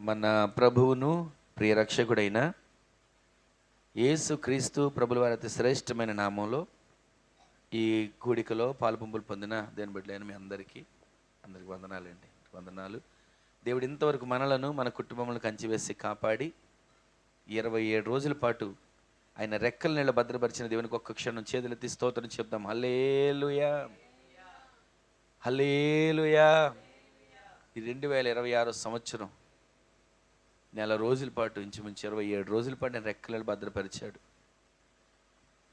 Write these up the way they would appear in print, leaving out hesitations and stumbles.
మన ప్రభువును ప్రియరక్షకుడైన యేసు క్రీస్తు ప్రభుల వారి అతి శ్రేష్టమైన నామంలో ఈ కూడికలో పాలుపంపులు పొందిన దేని బిడ్డలైన మీ అందరికీ వందనాలండి. వందనాలు. దేవుడు ఇంతవరకు మనలను మన కుటుంబములను కంచివేసి కాపాడి 27 రోజుల పాటు ఆయన రెక్కల నీళ్ళ భద్రపరిచిన దేవునికి ఒక్క క్షణం చేతులెత్తి స్తోత్రం చెప్దాం. హల్లెలూయా, హల్లెలూయా. ఈ 2026 సంవత్సరం నెల రోజుల పాటు ఇంచుమించు 27 రోజుల పాటు నేను రెక్కలను భద్రపరిచాడు.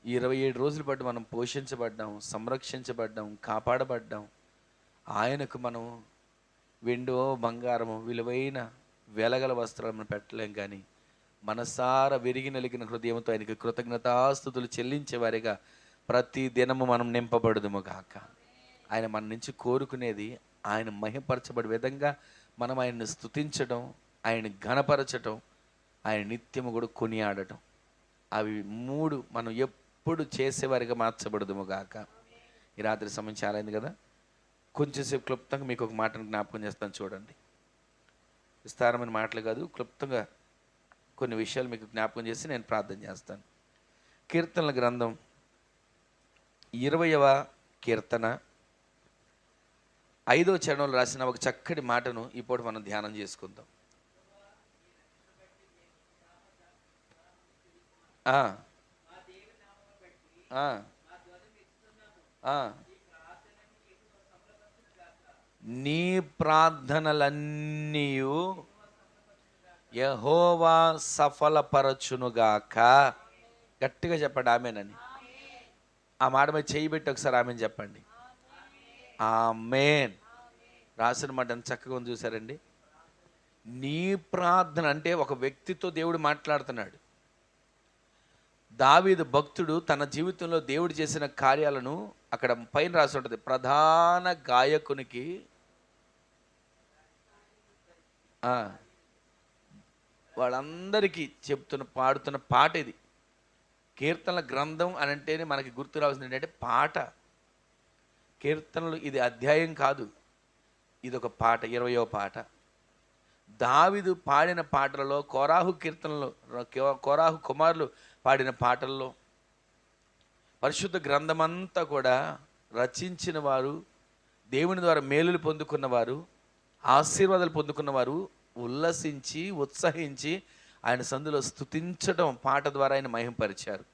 ఈ 27 రోజుల పాటు మనం పోషించబడ్డాం, సంరక్షించబడ్డాం, కాపాడబడ్డాం. ఆయనకు మనం వెండో బంగారము విలువైన వెలగల వస్త్రాలు మనం పెట్టలేం, కానీ మనసార విరిగి నలిగిన హృదయంతో ఆయనకి కృతజ్ఞతాస్తుతులు చెల్లించేవారిగా ప్రతి దినము మనం నింపబడదుము గాక. ఆయన మన నుంచి కోరుకునేది ఆయన మహిమపరచబడే విధంగా మనం ఆయన్ని స్తుతించడం, ఆయన ఘనపరచటం, ఆయన నిత్యము కూడా కొనియాడటం. అవి 3 మనం ఎప్పుడు చేసేవారిగా మార్చబడదుము గాక. ఈ రాత్రి సమయం చాలా అయింది కదా, కొంచెంసేపు క్లుప్తంగా మీకు ఒక మాటను జ్ఞాపకం చేస్తాను. చూడండి, విస్తారమైన మాటలు కాదు, క్లుప్తంగా కొన్ని విషయాలు మీకు జ్ఞాపకం చేసి నేను ప్రార్థన చేస్తాను. కీర్తనల గ్రంథం 20వ కీర్తన 5వ చరణంలో రాసిన ఒక చక్కటి మాటను ఈ పూట మనం ధ్యానం చేసుకుందాం. నీ ప్రార్థనలన్నీ యెహోవా సఫలపరచునుగాక. గట్టిగా చెప్పండి ఆమేనని. ఆ మాట మీద చేయి పెట్టి ఒకసారి ఆమేన్ చెప్పండి. ఆమేన్. రాసిన మాట ఎంత చక్కగా ఉంది చూసారండి. నీ ప్రార్థన అంటే ఒక వ్యక్తితో దేవుడు మాట్లాడుతున్నాడు. దావీదు భక్తుడు తన జీవితంలో దేవుడు చేసిన కార్యాలను అక్కడ పైన రాసి ఉంటుంది. ప్రధాన గాయకునికి వాళ్ళందరికీ పాడుతున్న పాట ఇది. కీర్తనల గ్రంథం అని అంటేనే మనకి గుర్తు రావాల్సింది ఏంటంటే పాట. కీర్తనలు ఇది అధ్యాయం కాదు, ఇది ఒక పాట, 20వ పాట. దావీదు పాడిన పాటలలో కోరాహు కుమారులు పాడిన పాటల్లో పరిశుద్ధ గ్రంథమంతా కూడా రచించిన వారు, దేవుని ద్వారా మేలులు పొందుకున్నవారు, ఆశీర్వాదాలు పొందుకున్నవారు ఉల్లసించి ఉత్సహించి ఆయన సందులో స్తుతించడం పాట ద్వారా ఆయన మహిమపరిచారు.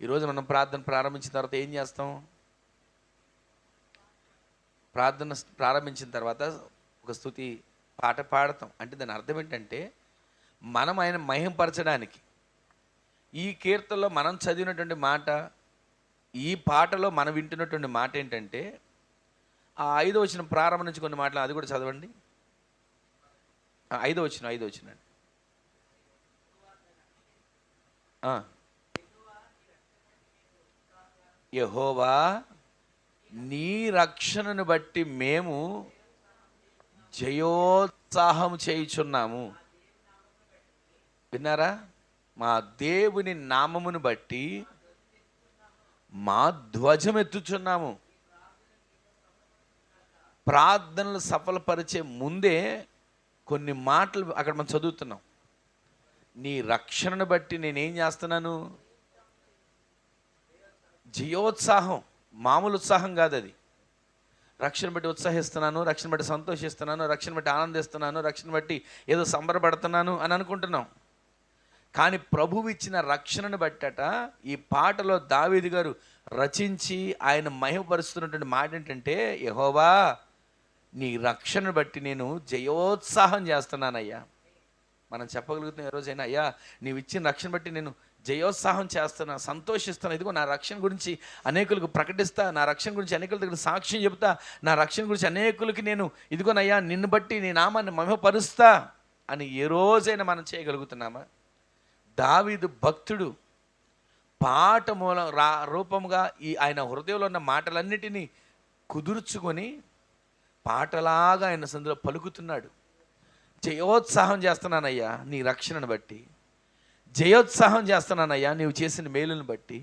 ఈరోజు మనం ప్రార్థన ప్రారంభించిన తర్వాత ఏం చేస్తాం? ప్రార్థన ప్రారంభించిన తర్వాత ఒక స్తుతి పాట పాడతాం. అంటే దాని అర్థం ఏంటంటే మనం ఆయన మహిమపరచడానికి. ఈ కీర్తనలో మనం చదివినటువంటి మాట, ఈ పాటలో మనం వింటున్నటువంటి మాట ఏంటంటే ఆ 5వ వచనం ప్రారంభం నుంచి కొన్ని మాటలు అది కూడా చదవండి. 5వ వచనం అండి. యెహోవా నీ రక్షణను బట్టి మేము జయోత్సాహం చేయుచున్నాము. విన్నారా? మా దేవుని నామమును బట్టి మా ధ్వజం ఎత్తుచున్నాము. ప్రార్థనలు సఫలపరిచే ముందే కొన్ని మాటలు అక్కడ మనం చదువుతున్నాం. నీ రక్షణను బట్టి నేనేం చేస్తున్నాను? జయోత్సాహం, మామూలు ఉత్సాహం కాదు అది. రక్షణ బట్టి ఉత్సాహిస్తున్నాను, రక్షణ బట్టి సంతోషిస్తున్నాను, రక్షణ బట్టి ఆనందిస్తున్నాను, రక్షణ బట్టి ఏదో సంబరపడుతున్నాను అని అనుకుంటున్నాం. కానీ ప్రభువు ఇచ్చిన రక్షణను బట్టట ఈ పాటలో దావీదు గారు రచించి ఆయన మహిమపరుస్తున్నటువంటి మాట ఏంటంటే, యెహోవా నీ రక్షణను బట్టి నేను జయోత్సాహం చేస్తున్నానయ్యా. మనం చెప్పగలుగుతున్నాం ఏ రోజైనా, అయ్యా నీవు ఇచ్చిన రక్షణ బట్టి నేను జయోత్సాహం చేస్తున్నా, సంతోషిస్తున్నా. ఇదిగో నా రక్షణ గురించి అనేకులకు ప్రకటిస్తా, నా రక్షణ గురించి అనేకుల దగ్గర సాక్ష్యం చెబుతా, నా రక్షణ గురించి అనేకులకి నేను ఇదిగోనయ్యా నిన్ను బట్టి నీ నామాన్ని మహిమపరుస్తా అని ఏ రోజైనా మనం చేయగలుగుతున్నామా? దావీదు భక్తుడు పాట రూపంగా ఆయన హృదయంలో ఉన్న మాటలన్నిటినీ కుదుర్చుకొని పాటలాగా ఆయన సందులో పలుకుతున్నాడు. జయోత్సాహం చేస్తున్నానయ్యా నీ రక్షణను బట్టి, జయోత్సాహం చేస్తున్నానయ్యా నీవు చేసిన మేలును బట్టి,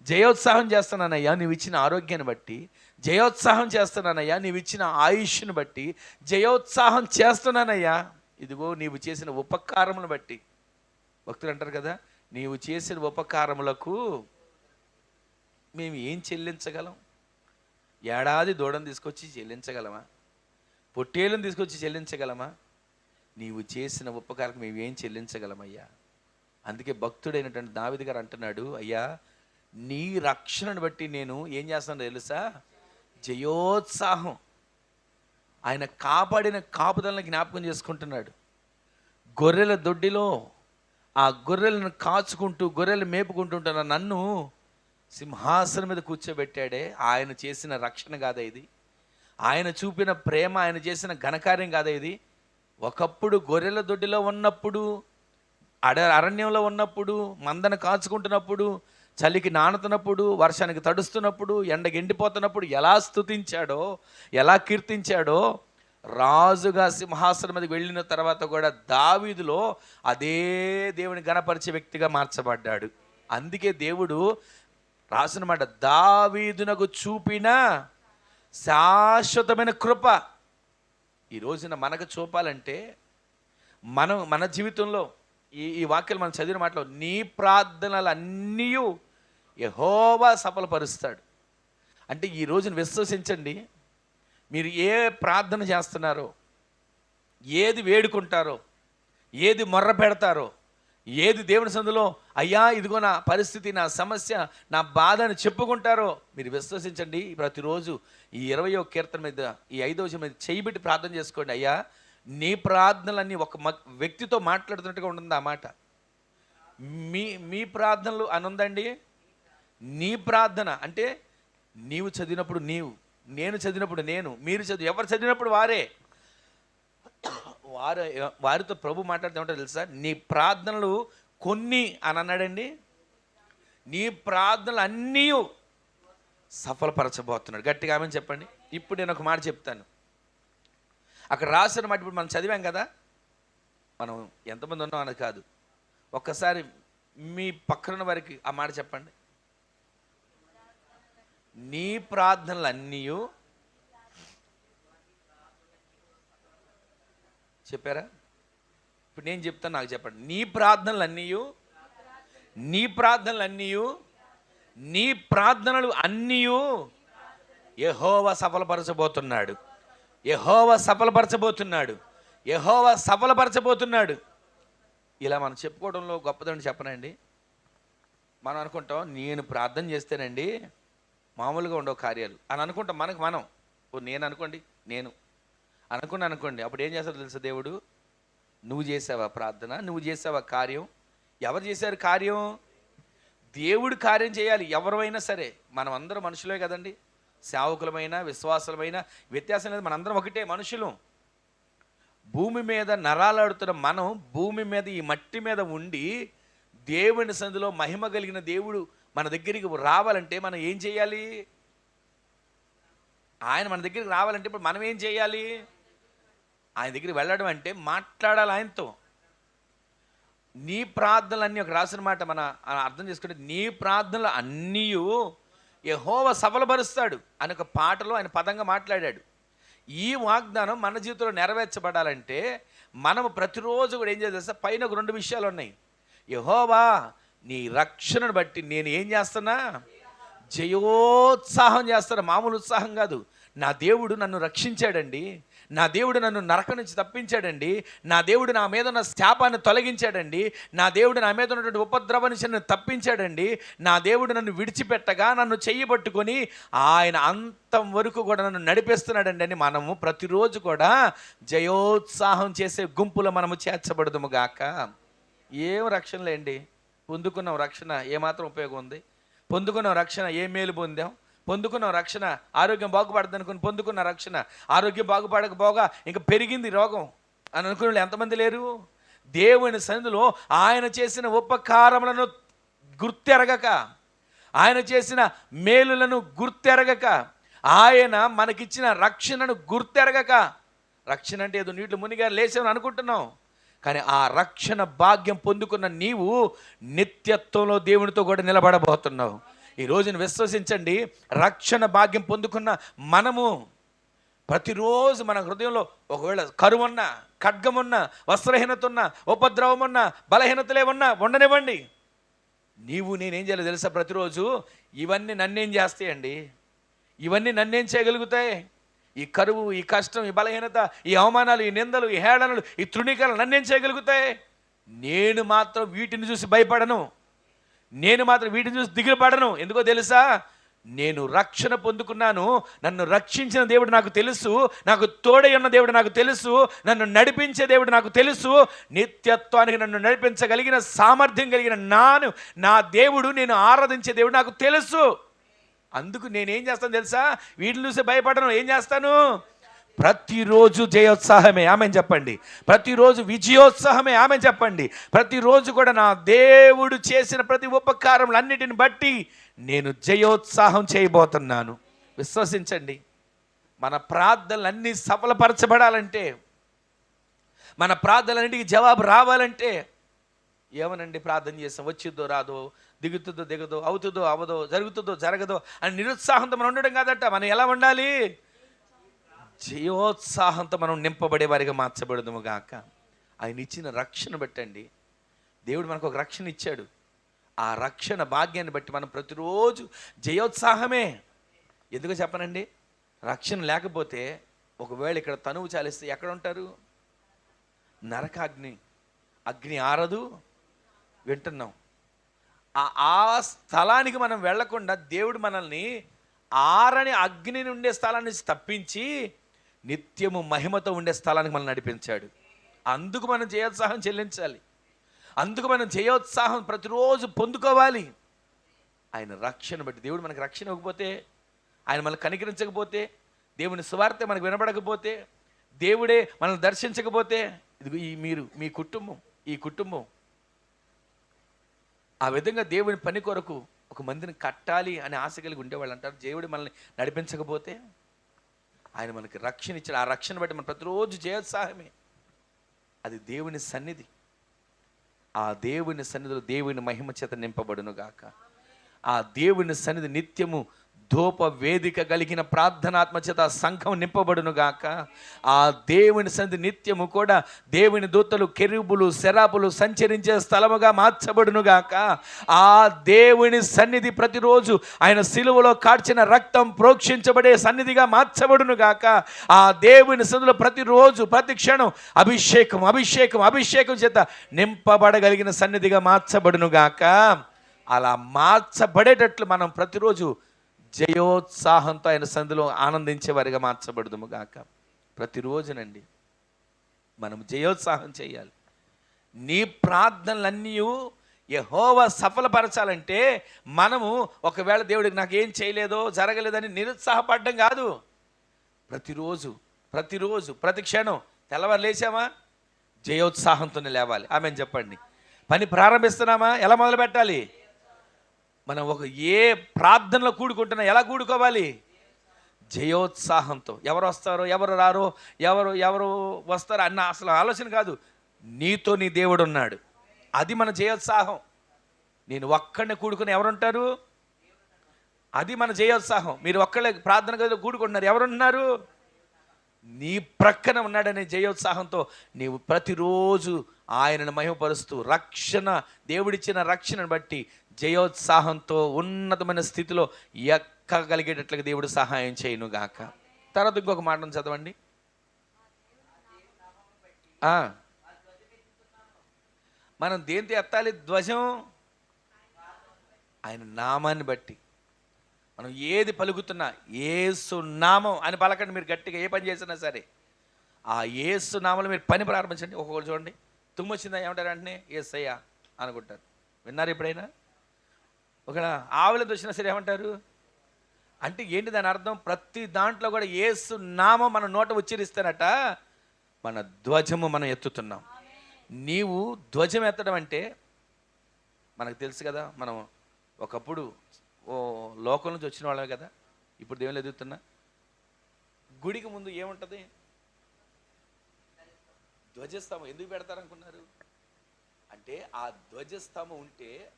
జయోత్సాహం చేస్తున్నానయ్యా నీవు ఇచ్చిన ఆరోగ్యాన్ని బట్టి, జయోత్సాహం చేస్తున్నానయ్యా నీవు ఇచ్చిన ఆయుష్ను బట్టి, జయోత్సాహం చేస్తున్నానయ్యా ఇదిగో నీవు చేసిన ఉపకారములను బట్టి. భక్తులు అంటారు కదా, నీవు చేసిన ఉపకారములకు మేము ఏం చెల్లించగలం? ఏడాది దూడను తీసుకొచ్చి చెల్లించగలమా? పొట్టేళ్ళను తీసుకొచ్చి చెల్లించగలమా? నీవు చేసిన ఉపకారం మేము ఏం చెల్లించగలమయ్యా? అందుకే భక్తుడైనటువంటి దావీదు గారు అంటున్నాడు, అయ్యా నీ రక్షణను బట్టి నేను ఏం చేస్తానో తెలుసా? జయోత్సాహం. ఆయన కాపాడిన కాపుదలను జ్ఞాపకం చేసుకుంటున్నాడు. గొర్రెల దొడ్డిలో ఆ గొర్రెలను కాచుకుంటూ గొర్రెలు మేపుకుంటుంటున్న నన్ను సింహాసనం మీద కూర్చోబెట్టాడే. ఆయన చేసిన రక్షణ కాదా ఇది? ఆయన చూపిన ప్రేమ, ఆయన చేసిన ఘనకార్యం కాదా ఇది? ఒకప్పుడు గొర్రెల దొడ్డిలో ఉన్నప్పుడు, అరణ్యంలో ఉన్నప్పుడు, మందను కాచుకుంటున్నప్పుడు, చలికి నానుతున్నప్పుడు, వర్షానికి తడుస్తున్నప్పుడు, ఎండకి ఎండిపోతున్నప్పుడు ఎలా స్తుతించాడో, ఎలా కీర్తించాడో, రాజుగా సింహాసనం మీదకి వెళ్ళిన తర్వాత కూడా దావీదులో అదే దేవుని గణపరిచే వ్యక్తిగా మార్చబడ్డాడు. అందుకే దేవుడు రాసిన మాట, దావీదునకు చూపిన శాశ్వతమైన కృప ఈ రోజున మనకు చూపాలంటే మన జీవితంలో ఈ వాక్యాలు మనం చదివిన మాటలో, నీ ప్రార్థనలన్నీ యెహోవా సఫలపరుస్తాడు. అంటే ఈ రోజున విశ్వసించండి, మీరు ఏ ప్రార్థన చేస్తున్నారో, ఏది వేడుకుంటారో, ఏది మొర్ర పెడతారో, ఏది దేవుని సందులో అయ్యా ఇదిగో నా పరిస్థితి, నా సమస్య, నా బాధని చెప్పుకుంటారో, మీరు విశ్వసించండి. ప్రతిరోజు ఈ 20వ కీర్తన మీద, ఈ 5వ వచనం మీద చేయబెట్టి ప్రార్థన చేసుకోండి. అయ్యా నీ ప్రార్థనలన్నీ ఒక వ్యక్తితో మాట్లాడుతున్నట్టుగా ఉంటుంది ఆ మాట. మీ ప్రార్థనలు అని ఉందండి. నీ ప్రార్థన అంటే నీవు చదివినప్పుడు నీవు, నేను చదివినప్పుడు నేను, మీరు ఎవరు చదివినప్పుడు వారే. వారితో ప్రభు మాట్లాడుతూ ఉంటారు తెలుసా? నీ ప్రార్థనలు కొన్ని అని అన్నాడండి. నీ ప్రార్థనలు అన్నీ సఫలపరచబోతున్నాడు. గట్టిగా ఆమెను చెప్పండి. ఇప్పుడు నేను ఒక మాట చెప్తాను. అక్కడ రాసిన మాట ఇప్పుడు మనం చదివాం కదా, మనం ఎంతమంది ఉన్నాం అనేది కాదు, ఒక్కసారి మీ పక్కన వారికి ఆ మాట చెప్పండి. నీ ప్రార్థనలు అన్నీ చెప్పారా? ఇప్పుడు నేను చెప్తాను, నాకు చెప్పండి. నీ ప్రార్థనలు అన్నీ యెహోవా సఫలపరచబోతున్నాడు. ఇలా మనం చెప్పుకోవడంలో గొప్పదని చెప్పనండి. మనం అనుకుంటాం, నేను ప్రార్థన చేస్తేనండి మామూలుగా ఉండవు కార్యాలు అని అనుకుంటాం. మనం నేను అనుకోండి, అప్పుడు ఏం చేస్తాడో తెలుసా దేవుడు? నువ్వు చేసావా ప్రార్థన, నువ్వు చేసావా కార్యం? ఎవరు చేశారు కార్యం? దేవుడు కార్యం చేయాలి. ఎవరైనా సరే, మనం అందరం మనుషులే కదండి. సేవకులమైన విశ్వాసులమైన వ్యత్యాసం లేదు, మనందరం ఒకటే మనుషులు. భూమి మీద నరాలాడుతున్న మనం భూమి మీద ఈ మట్టి మీద ఉండి దేవుని సన్నిధిలో మహిమ కలిగిన దేవుడు మన దగ్గరికి రావాలంటే మనం ఏం చేయాలి? ఆయన మన దగ్గరికి రావాలంటే ఇప్పుడు మనం ఏం చేయాలి? ఆయన దగ్గరికి వెళ్ళడం అంటే మాట్లాడాలి ఆయనతో. నీ ప్రార్థనలు ఒక రాసిన మాట మన అర్థం చేసుకుంటే, నీ ప్రార్థనలు అన్నీ యెహోవా సఫలపరుస్తాడు అని ఒక పాటలో ఆయన పదంగా మాట్లాడాడు. ఈ వాగ్దానం మన జీవితంలో నెరవేర్చబడాలంటే మనము ప్రతిరోజు కూడా ఏం చేయాలి? పైన ఒక 2 విషయాలు ఉన్నాయి. యెహోవా నీ రక్షణను బట్టి నేను ఏం చేస్తున్నా? జయోత్సాహం చేస్తాను. మామూలు ఉత్సాహం కాదు. నా దేవుడు నన్ను రక్షించాడండి, నా దేవుడు నన్ను నరకం నుంచి తప్పించాడండి, నా దేవుడు నా మీద ఉన్న శాపాన్ని తొలగించాడండి, నా దేవుడు నా మీద ఉన్నటువంటి ఉపద్రవ నుంచి నన్ను తప్పించాడండి, నా దేవుడు నన్ను విడిచిపెట్టగా నన్ను చెయ్యబట్టుకొని ఆయన అంతం వరకు కూడా నన్ను నడిపిస్తున్నాడండి అని మనము ప్రతిరోజు కూడా జయోత్సాహం చేసే గుంపులో మనము చేర్చబడదుము గాక. ఏం రక్షణ లేండి. పొందుకున్నాం రక్షణ, ఏమాత్రం ఉపయోగం ఉంది? పొందుకున్నాం రక్షణ, ఏ మేలు పొందాం? పొందుకున్నాం రక్షణ, ఆరోగ్యం బాగుపడదు అనుకుని పొందుకున్న రక్షణ, ఆరోగ్యం బాగుపడకపోగా ఇంకా పెరిగింది రోగం అని అనుకునే వాళ్ళు ఎంతమంది లేరు? దేవుని సన్నిధిలో ఆయన చేసిన ఉపకారములను గుర్తెరగక, ఆయన చేసిన మేలులను గుర్తెరగక, ఆయన మనకిచ్చిన రక్షణను గుర్తెరగక, రక్షణ అంటే ఏదో నీటిలో మునిగా లేచామని అనుకుంటున్నాం, కానీ ఆ రక్షణ భాగ్యం పొందుకున్న నీవు నిత్యత్వంలో దేవునితో కూడా నిలబడబోతున్నావు. ఈ రోజును విశ్వసించండి, రక్షణ భాగ్యం పొందుకున్న మనము ప్రతిరోజు మన హృదయంలో ఒకవేళ కరువున్నా, ఖడ్గమున్నా, వస్త్రహీనత ఉన్నా, ఉపద్రవం ఉన్నా, బలహీనతలే ఉన్నా ఉండనివ్వండి. నేనేం చేయాలో తెలుసా? ప్రతిరోజు ఇవన్నీ నన్నేం చేస్తాయండి? ఇవన్నీ నన్నేం చేయగలుగుతాయి? ఈ కరువు, ఈ కష్టం, ఈ బలహీనత, ఈ అవమానాలు, ఈ నిందలు, ఈ హేళనలు, ఈ తృణీకరణలు నన్నేం చేయగలుగుతాయి? నేను మాత్రం వీటిని చూసి భయపడను. నేను మాత్రం వీటిని చూసి దిగులు పడను. ఎందుకో తెలుసా? నేను రక్షణ పొందుకున్నాను. నన్ను రక్షించిన దేవుడు నాకు తెలుసు. నాకు తోడై ఉన్న దేవుడు నాకు తెలుసు. నన్ను నడిపించే దేవుడు నాకు తెలుసు. నిత్యత్వానికి నన్ను నడిపించగలిగిన సామర్థ్యం కలిగిన నా దేవుడు, నేను ఆరాధించే దేవుడు నాకు తెలుసు. అందుకు నేనేం చేస్తాను తెలుసా? వీటిని చూసి భయపడను. ఏం చేస్తాను? ప్రతిరోజు జయోత్సాహమే. ఆమెను చెప్పండి. ప్రతిరోజు విజయోత్సాహమే. ఆమెను చెప్పండి. ప్రతిరోజు కూడా నా దేవుడు చేసిన ప్రతి ఉపకారములన్నిటిని బట్టి నేను జయోత్సాహం చేయబోతున్నాను. విశ్వసించండి. మన ప్రార్థనలన్నీ సఫలపరచబడాలంటే, మన ప్రార్థనలన్నిటికీ జవాబు రావాలంటే, ఏమనండి ప్రార్థన చేస్తాం, వచ్చిద్దో రాదో, దిగుతుందో దిగదో, అవుతుందో అవదో, జరుగుతుందో జరగదో అని నిరుత్సాహంతో మనం ఉండడం కాదట. మనం ఎలా ఉండాలి? జయోత్సాహంతో మనం నింపబడే వారిగా మార్చబడదుము గాక. ఆయన ఇచ్చిన రక్షణ బట్టండి. దేవుడు మనకు ఒక రక్షణ ఇచ్చాడు. ఆ రక్షణ భాగ్యాన్ని బట్టి మనం ప్రతిరోజు జయోత్సాహమే. ఎందుకో చెప్పనండి? రక్షణ లేకపోతే ఒకవేళ ఇక్కడ తనువు చాలిస్తే ఎక్కడ ఉంటారు? అగ్ని ఆరదు. వింటున్నాం. ఆ స్థలానికి మనం వెళ్లకుండా దేవుడు మనల్ని ఆరని అగ్ని ఉండే స్థలాన్ని తప్పించి నిత్యము మహిమతో ఉండే స్థలానికి మనం నడిపించాడు. అందుకు మనం జయోత్సాహం చెల్లించాలి. అందుకు మనం జయోత్సాహం ప్రతిరోజు పొందుకోవాలి. ఆయన రక్షణ బట్టి, దేవుడు మనకు రక్షణ ఇవ్వకపోతే, ఆయన మనల్ని కనికరించకపోతే, దేవుని సువార్త మనకు వినబడకపోతే, దేవుడే మనల్ని దర్శించకపోతే, ఇదిగో మీ కుటుంబం ఆ విధంగా దేవుని పని కొరకు ఒక మందిని కట్టాలి అని ఆశ కలిగి ఉండేవాళ్ళు అంటారు. దేవుడు మనల్ని నడిపించకపోతే, ఆయన మనకి రక్షణ ఇచ్చాడు. ఆ రక్షణ బట్టి మనం ప్రతిరోజు జయోత్సాహమే. అది దేవుని సన్నిధి. ఆ దేవుని సన్నిధిలో దేవుని మహిమ చేత నింపబడును గాక. ఆ దేవుని సన్నిధి నిత్యము ధూప వేదిక కలిగిన ప్రార్థనాత్మ చేత సంఘం నింపబడును గాక. ఆ దేవుని సన్నిధి నిత్యము కూడా దేవుని దూతలు, కెరూబులు, సెరాపులు సంచరించే స్థలముగా మార్చబడును గాక. ఆ దేవుని సన్నిధి ప్రతిరోజు ఆయన సిలువలో కార్చిన రక్తం ప్రోక్షించబడే సన్నిధిగా మార్చబడును గాక. ఆ దేవుని సన్నిధిలో ప్రతిరోజు ప్రతి క్షణం అభిషేకం చేత నింపబడగలిగిన సన్నిధిగా మార్చబడును గాక. అలా మార్చబడేటట్లు మనం ప్రతిరోజు జయోత్సాహంతో ఆయన సన్నిధిలో ఆనందించే వారిగా మార్చబడుదుము గాక. ప్రతిరోజునండి మనం జయోత్సాహం చేయాలి. నీ ప్రార్థనలన్నీ యెహోవా సఫలపరచాలంటే మనము ఒకవేళ దేవుడికి నాకేం చేయలేదో జరగలేదని నిరుత్సాహపడడం కాదు. ప్రతిరోజు ప్రతి క్షణం తెల్లవారు లేచామా జయోత్సాహంతోనే లేవాలి. ఆమెను చెప్పండి. పని ప్రారంభిస్తున్నామా ఎలా మొదలు పెట్టాలి? మనం ఏ ప్రార్థనలో కూడుకుంటున్నా ఎలా కూడుకోవాలి? జయోత్సాహంతో. ఎవరు వస్తారో ఎవరు రారో, ఎవరు వస్తారో అన్న అసలు ఆలోచన కాదు. నీతో నీ దేవుడు ఉన్నాడు. అది మన జయోత్సాహం. నేను ఒక్కడిని కూడుకుని ఎవరుంటారు? అది మన జయోత్సాహం. మీరు ఒక్కళ్ళే ప్రార్థన గదిలో కూడుకుంటున్నారు, ఎవరున్నారు? నీ ప్రక్కన ఉన్నాడనే జయోత్సాహంతో నీవు ప్రతిరోజు ఆయనను మహిమపరుస్తూ దేవుడిచ్చిన రక్షణను బట్టి జయోత్సాహంతో ఉన్నతమైన స్థితిలో ఎక్కగలిగేటట్లుగా దేవుడు సహాయం చేయను గాక. తర్వాత ఇంకొక మాటను చదవండి. మనం దేంతో ఎత్తాలి ధ్వజం? ఆయన నామాన్ని బట్టి. మనం ఏది పలుకుతున్నా యేసు నామం అని పలకండి. మీరు గట్టిగా ఏ పని చేసినా సరే ఆ యేసు నామంలో మీరు పని ప్రారంభించండి. ఒక్కొక్కరు చూడండి, తుమ్మొచ్చిందా ఏమంటారు? అంటే యేసయ్యా అనుకుంటారు. విన్నారు ఎప్పుడైనా? ఒక ఆవులతో వచ్చినా సరే ఏమంటారు? అంటే ఏంటి దాని అర్థం? ప్రతి దాంట్లో కూడా యేసు నామం మన నోట ఉచ్చరిస్తానట మన ధ్వజము మనం ఎత్తుతున్నాం. నీవు ధ్వజం ఎత్తడం అంటే మనకు తెలుసు కదా, మనం ఒకప్పుడు లోకం నుంచి వచ్చిన వాళ్ళమే కదా. ఇప్పుడు దేవుళ్ళు ఎదుగుతున్నా గుడికి ముందు ఏముంటుంది? ధ్వజస్తంభం. ఎందుకు పెడతారనుకున్నారు? అంటే ఆ ధ్వజస్తంభం ఉంటే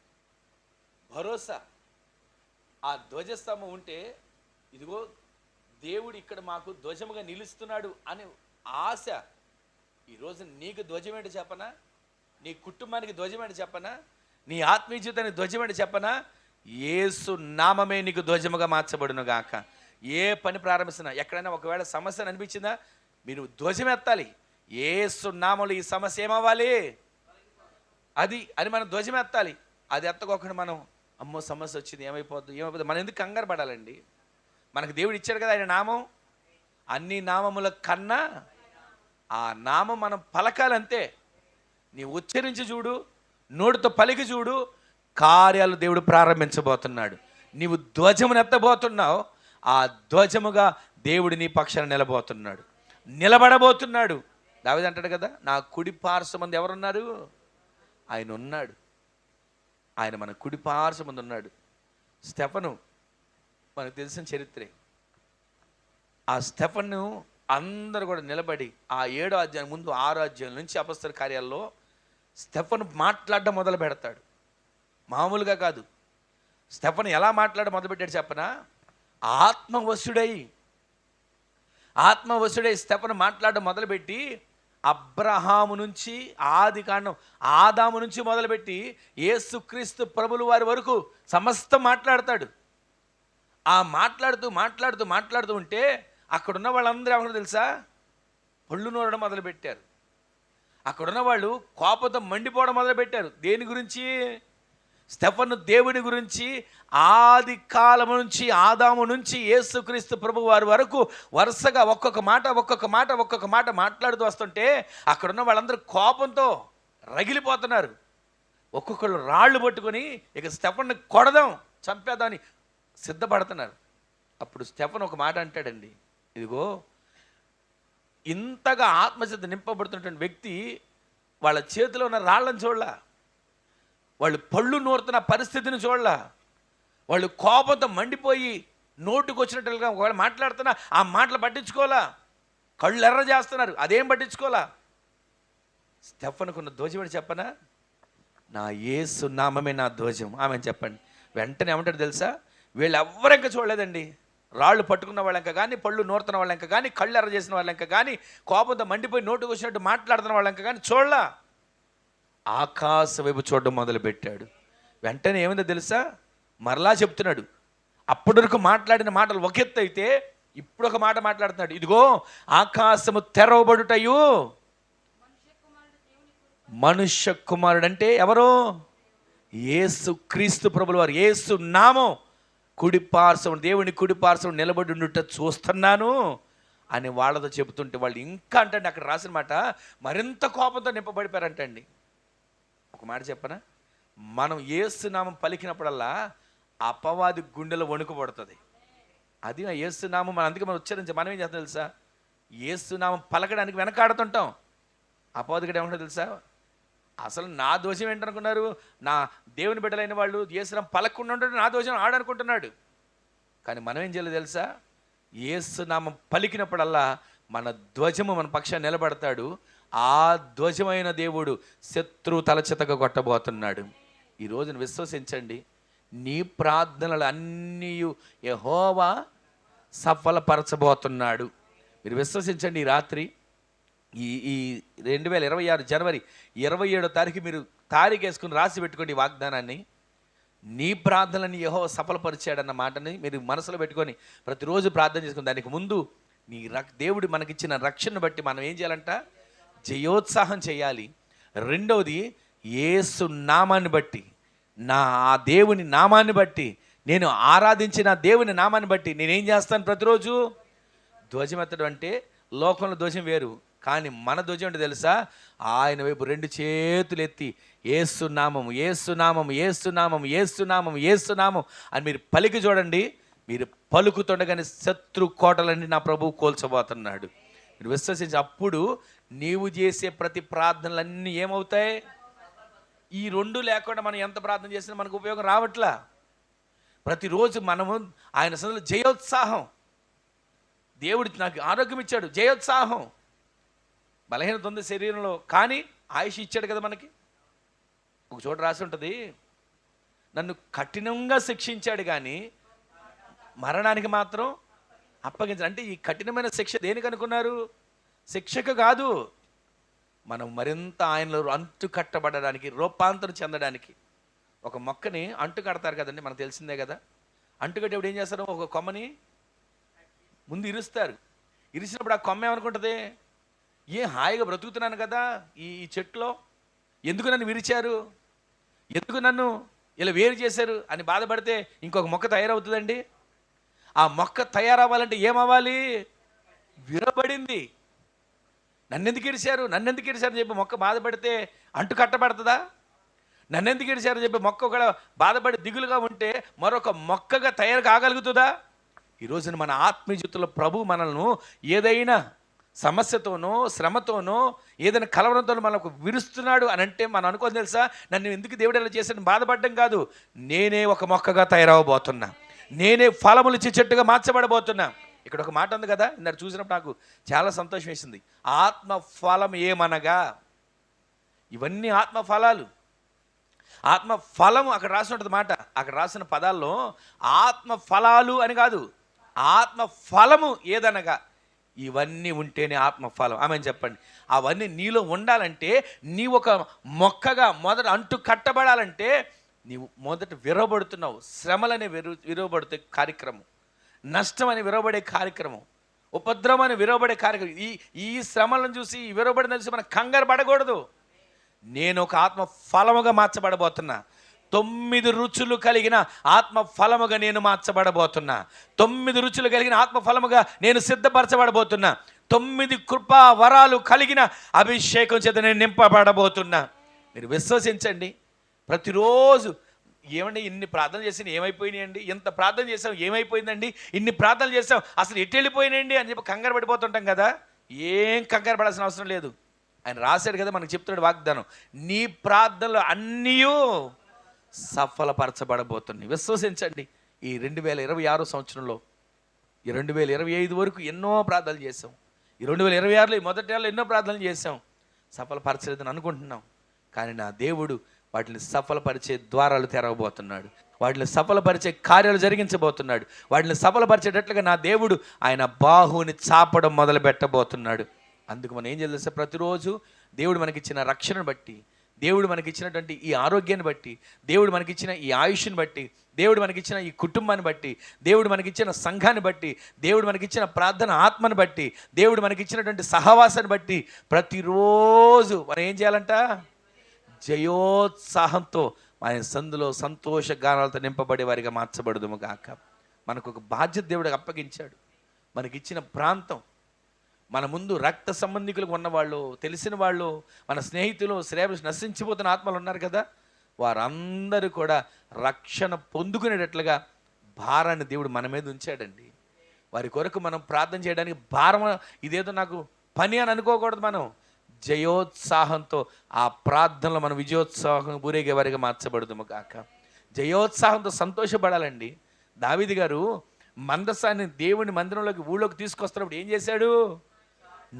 భరోసా. ఆ ధ్వజస్తంభం ఉంటే ఇదిగో దేవుడు ఇక్కడ మాకు ధ్వజముగా నిలుస్తున్నాడు అనే ఆశ. ఈరోజు నీకు ధ్వజం ఏంటి చెప్పనా? నీ కుటుంబానికి ధ్వజం ఏంటి చెప్పనా? నీ ఆత్మీయ జీవితానికి ధ్వజం ఏంటి చెప్పనా? యేసు నామమే నీకు ధ్వజముగా మార్చబడును గాక. ఏ పని ప్రారంభిస్తున్నా, ఎక్కడైనా ఒకవేళ సమస్య అనిపించిందా, మీరు ధ్వజం ఎత్తాలి. యేసు నామములో ఈ సమస్య ఏమవ్వాలి అది అని మనం ధ్వజం ఎత్తాలి. అది ఎత్తకోకుండా మనం అమ్మో సమస్య వచ్చింది ఏమైపోద్ది మనం ఎందుకు కంగారు పడాలండి? మనకు దేవుడు ఇచ్చాడు కదా ఆయన నామం. అన్ని నామముల కన్నా ఆ నామం మనం పలకాలంతే. నీ ఉచ్చరించి చూడు, నోటితో పలికి చూడు, కార్యాలు దేవుడు ప్రారంభించబోతున్నాడు. నీవు ధ్వజమును ఎత్తబోతున్నావు, ఆ ధ్వజముగా దేవుడు నీ పక్షాన నిలబడబోతున్నాడు. దావీదు అంటాడు కదా, నా కుడి పార్శ్వమందు ఎవరున్నారు? ఆయన ఉన్నాడు. ఆయన మన కుడి పార్శ్వమందు ఉన్నాడు. స్టెఫను మనకు తెలిసిన చరిత్రే. ఆ స్టెఫను అందరూ కూడా నిలబడి ఆ 7వ అధ్యాయం ముందు 6వ అధ్యాయం నుంచి అపొస్తలుల కార్యాల్లో స్టెఫను మాట్లాడడం మొదలు పెడతాడు. మామూలుగా కాదు. స్టెఫను ఎలా మాట్లాడడం మొదలుపెట్టాడు చెప్పనా? ఆత్మవశుడై స్టెఫను మాట్లాడడం మొదలుపెట్టి అబ్రహాము నుంచి ఆదాము నుంచి మొదలుపెట్టి యేసుక్రీస్తు ప్రభులు వారి వరకు సమస్తం మాట్లాడతాడు. ఆ మాట్లాడుతూ ఉంటే అక్కడున్న వాళ్ళందరూ ఏమన్నా తెలుసా? పళ్ళు నూరడం మొదలుపెట్టారు. అక్కడున్న వాళ్ళు కోపంతో మండిపోవడం మొదలుపెట్టారు. దేని గురించి? స్టెఫను దేవుని గురించి ఆది కాలము నుంచి ఆదాము నుంచి యేసుక్రీస్తు ప్రభు వారి వరకు వరుసగా ఒక్కొక్క మాట మాట్లాడుతూ వస్తుంటే అక్కడున్న వాళ్ళందరూ కోపంతో రగిలిపోతున్నారు. ఒక్కొక్కళ్ళు రాళ్ళు పట్టుకొని ఇక స్టెఫన్ను కొడదాం, చంపేద్దామని సిద్ధపడుతున్నారు. అప్పుడు స్టెఫన్ ఒక మాట అంటాడండి, ఇదిగో ఇంతగా ఆత్మచేత నింపబడుతున్నటువంటి వ్యక్తి వాళ్ళ చేతిలో ఉన్న రాళ్ళని చూడలా, వాళ్ళు పళ్ళు నూరుతున్న పరిస్థితిని చూడలా, వాళ్ళు కోపంతో మండిపోయి నోటుకు వచ్చినట్టుగా ఒకవేళ మాట్లాడుతున్నా ఆ మాటలు పట్టించుకోవాలా, కళ్ళు ఎర్ర చేస్తున్నారు, అదేం పట్టించుకోవాలా. స్టెఫనుకున్న ధ్వజం ఏంటి చెప్పనా? నా యేసు నామమే నా ధ్వజం. ఆమె చెప్పండి. వెంటనే ఏమంటాడు తెలుసా? వీళ్ళు ఎవ్వరు ఇంకా చూడలేదండి. రాళ్ళు పట్టుకున్న వాళ్ళంక కానీ, పళ్ళు నూరుతున్న వాళ్ళంక కానీ, కళ్ళు ఎర్ర చేసిన వాళ్ళంక కానీ, కోపంతో మండిపోయి నోటుకు వచ్చినట్టు మాట్లాడుతున్న వాళ్ళంక కానీ చూడలా. ఆకాశ వైపు చూడడం మొదలుపెట్టాడు. వెంటనే ఏమైందో తెలుసా? మరలా చెప్తున్నాడు. అప్పటి వరకు మాట్లాడిన మాటలు ఒక ఎత్తు అయితే ఇప్పుడు ఒక మాట మాట్లాడుతున్నాడు. ఇదిగో ఆకాశము తెరవబడుటయు, మనుష్య కుమారుడు అంటే ఎవరు? యేసు క్రీస్తు ప్రభుల వారు. యేసు నామం కుడి పార్శ్వం, దేవుని కుడి పార్శ్వం నిలబడి ఉండుట చూస్తున్నాను అని వాళ్ళతో చెబుతుంటే వాళ్ళు ఇంకా అంటే అక్కడ రాసిన మాట మరింత కోపంతో నింపబడిపోయారంటండి. ఒక మాట చెప్పనా? మనం యేసు నామం పలికినప్పుడల్లా అపవాది గుండెలో వణుకు పడుతుంది. అది ఆ యేసు నామం. అందుకే మనం ఉచ్చరించి మనం ఏం చేస్తాం తెలుసా? యేసు నామం పలకడానికి వెనకాడుతుంటాం. అపవాది కూడా ఏమంటారు తెలుసా? అసలు నా దోషం ఏంటనుకున్నారు? నా దేవుని బిడ్డలైన వాళ్ళు యేసునామం పలకకుండా ఉంటే నా దోషం ఆడనుకుంటున్నాడు. కానీ మనం ఏం చేయలేదు తెలుసా? యేసునామం పలికినప్పుడల్లా మన ధ్వజము మన పక్షాన్ని నిలబడతాడు. ఆ ధ్వజమైన దేవుడు శత్రువు తలచెతగా కొట్టబోతున్నాడు. ఈ రోజున విశ్వసించండి, నీ ప్రార్థనలు అన్నీ యెహోవా సఫలపరచబోతున్నాడు. మీరు విశ్వసించండి. ఈ రాత్రి ఈ 2026 జనవరి 27వ తారీఖు మీరు తారీఖు వేసుకుని రాసి పెట్టుకోండి ఈ వాగ్దానాన్ని. నీ ప్రార్థనని యెహోవా సఫలపరిచాడన్న మాటని మీరు మనసులో పెట్టుకొని ప్రతిరోజు ప్రార్థన చేసుకుని దానికి ముందు దేవుడు మనకిచ్చిన రక్షణను బట్టి మనం ఏం చేయాలంట? జయోత్సాహం చేయాలి. రెండవది, యేసు నామాన్ని బట్టి, నా ఆ దేవుని నామాన్ని బట్టి, నేను ఆరాధించిన దేవుని నామాన్ని బట్టి నేనేం చేస్తాను? ప్రతిరోజు ధ్వజం ఎత్తడం. అంటే లోకంలో ధ్వజం వేరు, కానీ మన ధ్వజం అంటే తెలుసా? ఆయన వైపు 2 చేతులు ఎత్తి యేసునామం యేసునామం యేసునామం యేసునామం యేసునామం అని మీరు పలికి చూడండి. మీరు పలుకుతుండగానే శత్రు కోటలన్నీ నా ప్రభువు కోల్చబోతున్నాడు. మీరు విశ్వసించి అప్పుడు నీవు చేసే ప్రతి ప్రార్థనలన్నీ ఏమవుతాయి? ఈ 2 లేకుండా మనం ఎంత ప్రార్థన చేసినా మనకు ఉపయోగం రావట్లా. ప్రతిరోజు మనము ఆయన సన్నిధిలో జయోత్సాహం. దేవుడు నాకు ఆరోగ్యం ఇచ్చాడు, జయోత్సాహం. బలహీనత ఉంది శరీరంలో, కానీ ఆయుష్ ఇచ్చాడు కదా మనకి. ఒక చోట రాసి ఉంటుంది, నన్ను కఠినంగా శిక్షించాడు కానీ మరణానికి మాత్రం అప్పగించాడు. అంటే ఈ కఠినమైన శిక్ష దేనికి అనుకున్నారు? శిక్షకు కాదు, మనం మరింత ఆయనలో అంటు కట్టబడడానికి, రూపాంతరం చెందడానికి. ఒక మొక్కని అంటు కడతారు కదండి, మనకు తెలిసిందే కదా. అంటు కట్టేప్పుడు ఏం చేస్తారు? ఒక కొమ్మని ముందు ఇరుస్తారు. ఇరిసినప్పుడు ఆ కొమ్మ ఏమనుకుంటుంది, హాయిగా బ్రతుకుతున్నాను కదా ఈ చెట్టులో, ఎందుకు నన్ను విరిచారు, ఎందుకు నన్ను ఇలా వేరు చేశారు అని బాధపడితే ఇంకొక మొక్క తయారవుతుందండి. ఆ మొక్క తయారవ్వాలంటే ఏమవ్వాలి? విరబడింది. నన్నెందుకు ఇరిశారు అని చెప్పి మొక్క బాధపడితే అంటు కట్టబడుతుందా? నన్నెందుకు ఇరిశారు అని చెప్పి మొక్క కూడా బాధపడి దిగులుగా ఉంటే మరొక మొక్కగా తయారు కాగలుగుతుందా? ఈ రోజున మన ఆత్మీయ జీవితంలో ప్రభు మనల్ని ఏదైనా సమస్యతోనో, శ్రమతోనో, ఏదైనా కలవరంతో మనకు విరుస్తున్నాడు అని అంటే మనం అనుకోని తెలుసా, నన్ను ఎందుకు దేవుడు ఇలా చేశాడని బాధపడడం కాదు, నేనే ఒక మొక్కగా తయారవబోతున్నా, నేనే ఫలములు ఇచ్చే చెట్టుగా మార్చబడబోతున్నా. ఇక్కడ ఒక మాట ఉంది కదా, ఇందాక చూసినప్పుడు నాకు చాలా సంతోషం వేసింది. ఆత్మ ఫలం ఏమనగా, ఇవన్నీ ఆత్మ ఫలాలు. ఆత్మ ఫలము అక్కడ రాసి ఉంటుంది మాట, అక్కడ రాసిన పదాల్లో ఆత్మ ఫలాలు అని కాదు, ఆత్మ ఫలము ఏదనగా ఇవన్నీ ఉంటేనే ఆత్మఫలం. ఆమెను చెప్పండి. అవన్నీ నీలో ఉండాలంటే, నీ ఒక మొక్కగా మొదట అంటు కట్టబడాలంటే నీవు మొదట విరవబడుతున్నావు. శ్రమలనే విరవబడితే కార్యక్రమం, నష్టం అని విరవబడే కార్యక్రమం, ఉపద్రవం అని విరవబడే కార్యక్రమం. ఈ శ్రమలను చూసి, ఈ విరవబడిన చూసి మనం కంగారు పడకూడదు. నేను ఒక ఆత్మ ఫలముగా మార్చబడబోతున్నా. 9 రుచులు కలిగిన ఆత్మ ఫలముగా నేను మార్చబడబోతున్నా. 9 రుచులు కలిగిన ఆత్మ ఫలముగా నేను సిద్ధపరచబడబోతున్నా. 9 కృపా వరాలు కలిగిన అభిషేకం చేత నేను నింపబడబోతున్నా. మీరు విశ్వసించండి. ప్రతిరోజు ఏమండి ఇన్ని ప్రార్థన చేసి ఏమైపోయినాయండి, ఇంత ప్రార్థన చేసాం ఏమైపోయిందండి, ఇన్ని ప్రార్థనలు చేసాం అసలు ఎటు వెళ్ళిపోయినాయండి అని చెప్పి కంగారు పడిపోతుంటాం కదా. ఏం కంగారు పడాల్సిన అవసరం లేదు. ఆయన రాశాడు కదా, మనకు చెప్తున్నాడు వాగ్దానం, నీ ప్రార్థనలు అన్నీ సఫలపరచబడబోతుంది. విశ్వసించండి. ఈ 2026 సంవత్సరంలో, ఈ 2025 వరకు ఎన్నో ప్రార్థనలు చేసాం. ఈ 2026లో ఈ మొదటి నెలలో ఎన్నో ప్రార్థనలు చేసాం, సఫలపరచలేదని అనుకుంటున్నాం. కానీ నా దేవుడు వాటిని సఫలపరిచే ద్వారాలు తెరవబోతున్నాడు. వాటిని సఫలపరిచే కార్యాలు జరిగించబోతున్నాడు. వాటిని సఫలపరిచేటట్లుగా నా దేవుడు ఆయన బాహుని చాపడం మొదలు పెట్టబోతున్నాడు. అందుకు మనం ఏం చేయాలి? ప్రతిరోజు దేవుడు మనకిచ్చిన రక్షణను బట్టి, దేవుడు మనకిచ్చినటువంటి ఈ ఆరోగ్యాన్ని బట్టి, దేవుడు మనకిచ్చిన ఈ ఆయుష్ని బట్టి, దేవుడు మనకిచ్చిన ఈ కుటుంబాన్ని బట్టి, దేవుడు మనకిచ్చిన సంఘాన్ని బట్టి, దేవుడు మనకిచ్చిన ప్రార్థన ఆత్మను బట్టి, దేవుడు మనకిచ్చినటువంటి సహవాసాన్ని బట్టి ప్రతిరోజు మనం ఏం చేయాలంట? జయోత్సాహంతో ఆయన సందులో సంతోష గానాలతో నింపబడే వారిగా మార్చబడదుము గాక. మనకు ఒక బాధ్యత దేవుడికి అప్పగించాడు. మనకిచ్చిన ప్రాంతం, మన ముందు రక్త సంబంధికులకు ఉన్నవాళ్ళు, తెలిసిన వాళ్ళు, మన స్నేహితులు, శ్రేయస్సు నశించిపోతున్న ఆత్మలు ఉన్నారు కదా, వారందరూ కూడా రక్షణ పొందుకునేటట్లుగా భారాన్ని దేవుడు మన మీద ఉంచాడండి. వారి కొరకు మనం ప్రార్థన చేయడానికి భారం, ఇదేదో నాకు పని అని అనుకోకూడదు. మనం జయోత్సాహంతో ఆ ప్రార్థనలో మనం విజయోత్సాహం ఊరేగే వారిగా మార్చబడదుము కాక. జయోత్సాహంతో సంతోషపడాలండి. దావీదు గారు మందసాన్ని దేవుని మందిరంలోకి, ఊళ్ళోకి తీసుకొస్తున్నప్పుడు ఏం చేశాడు?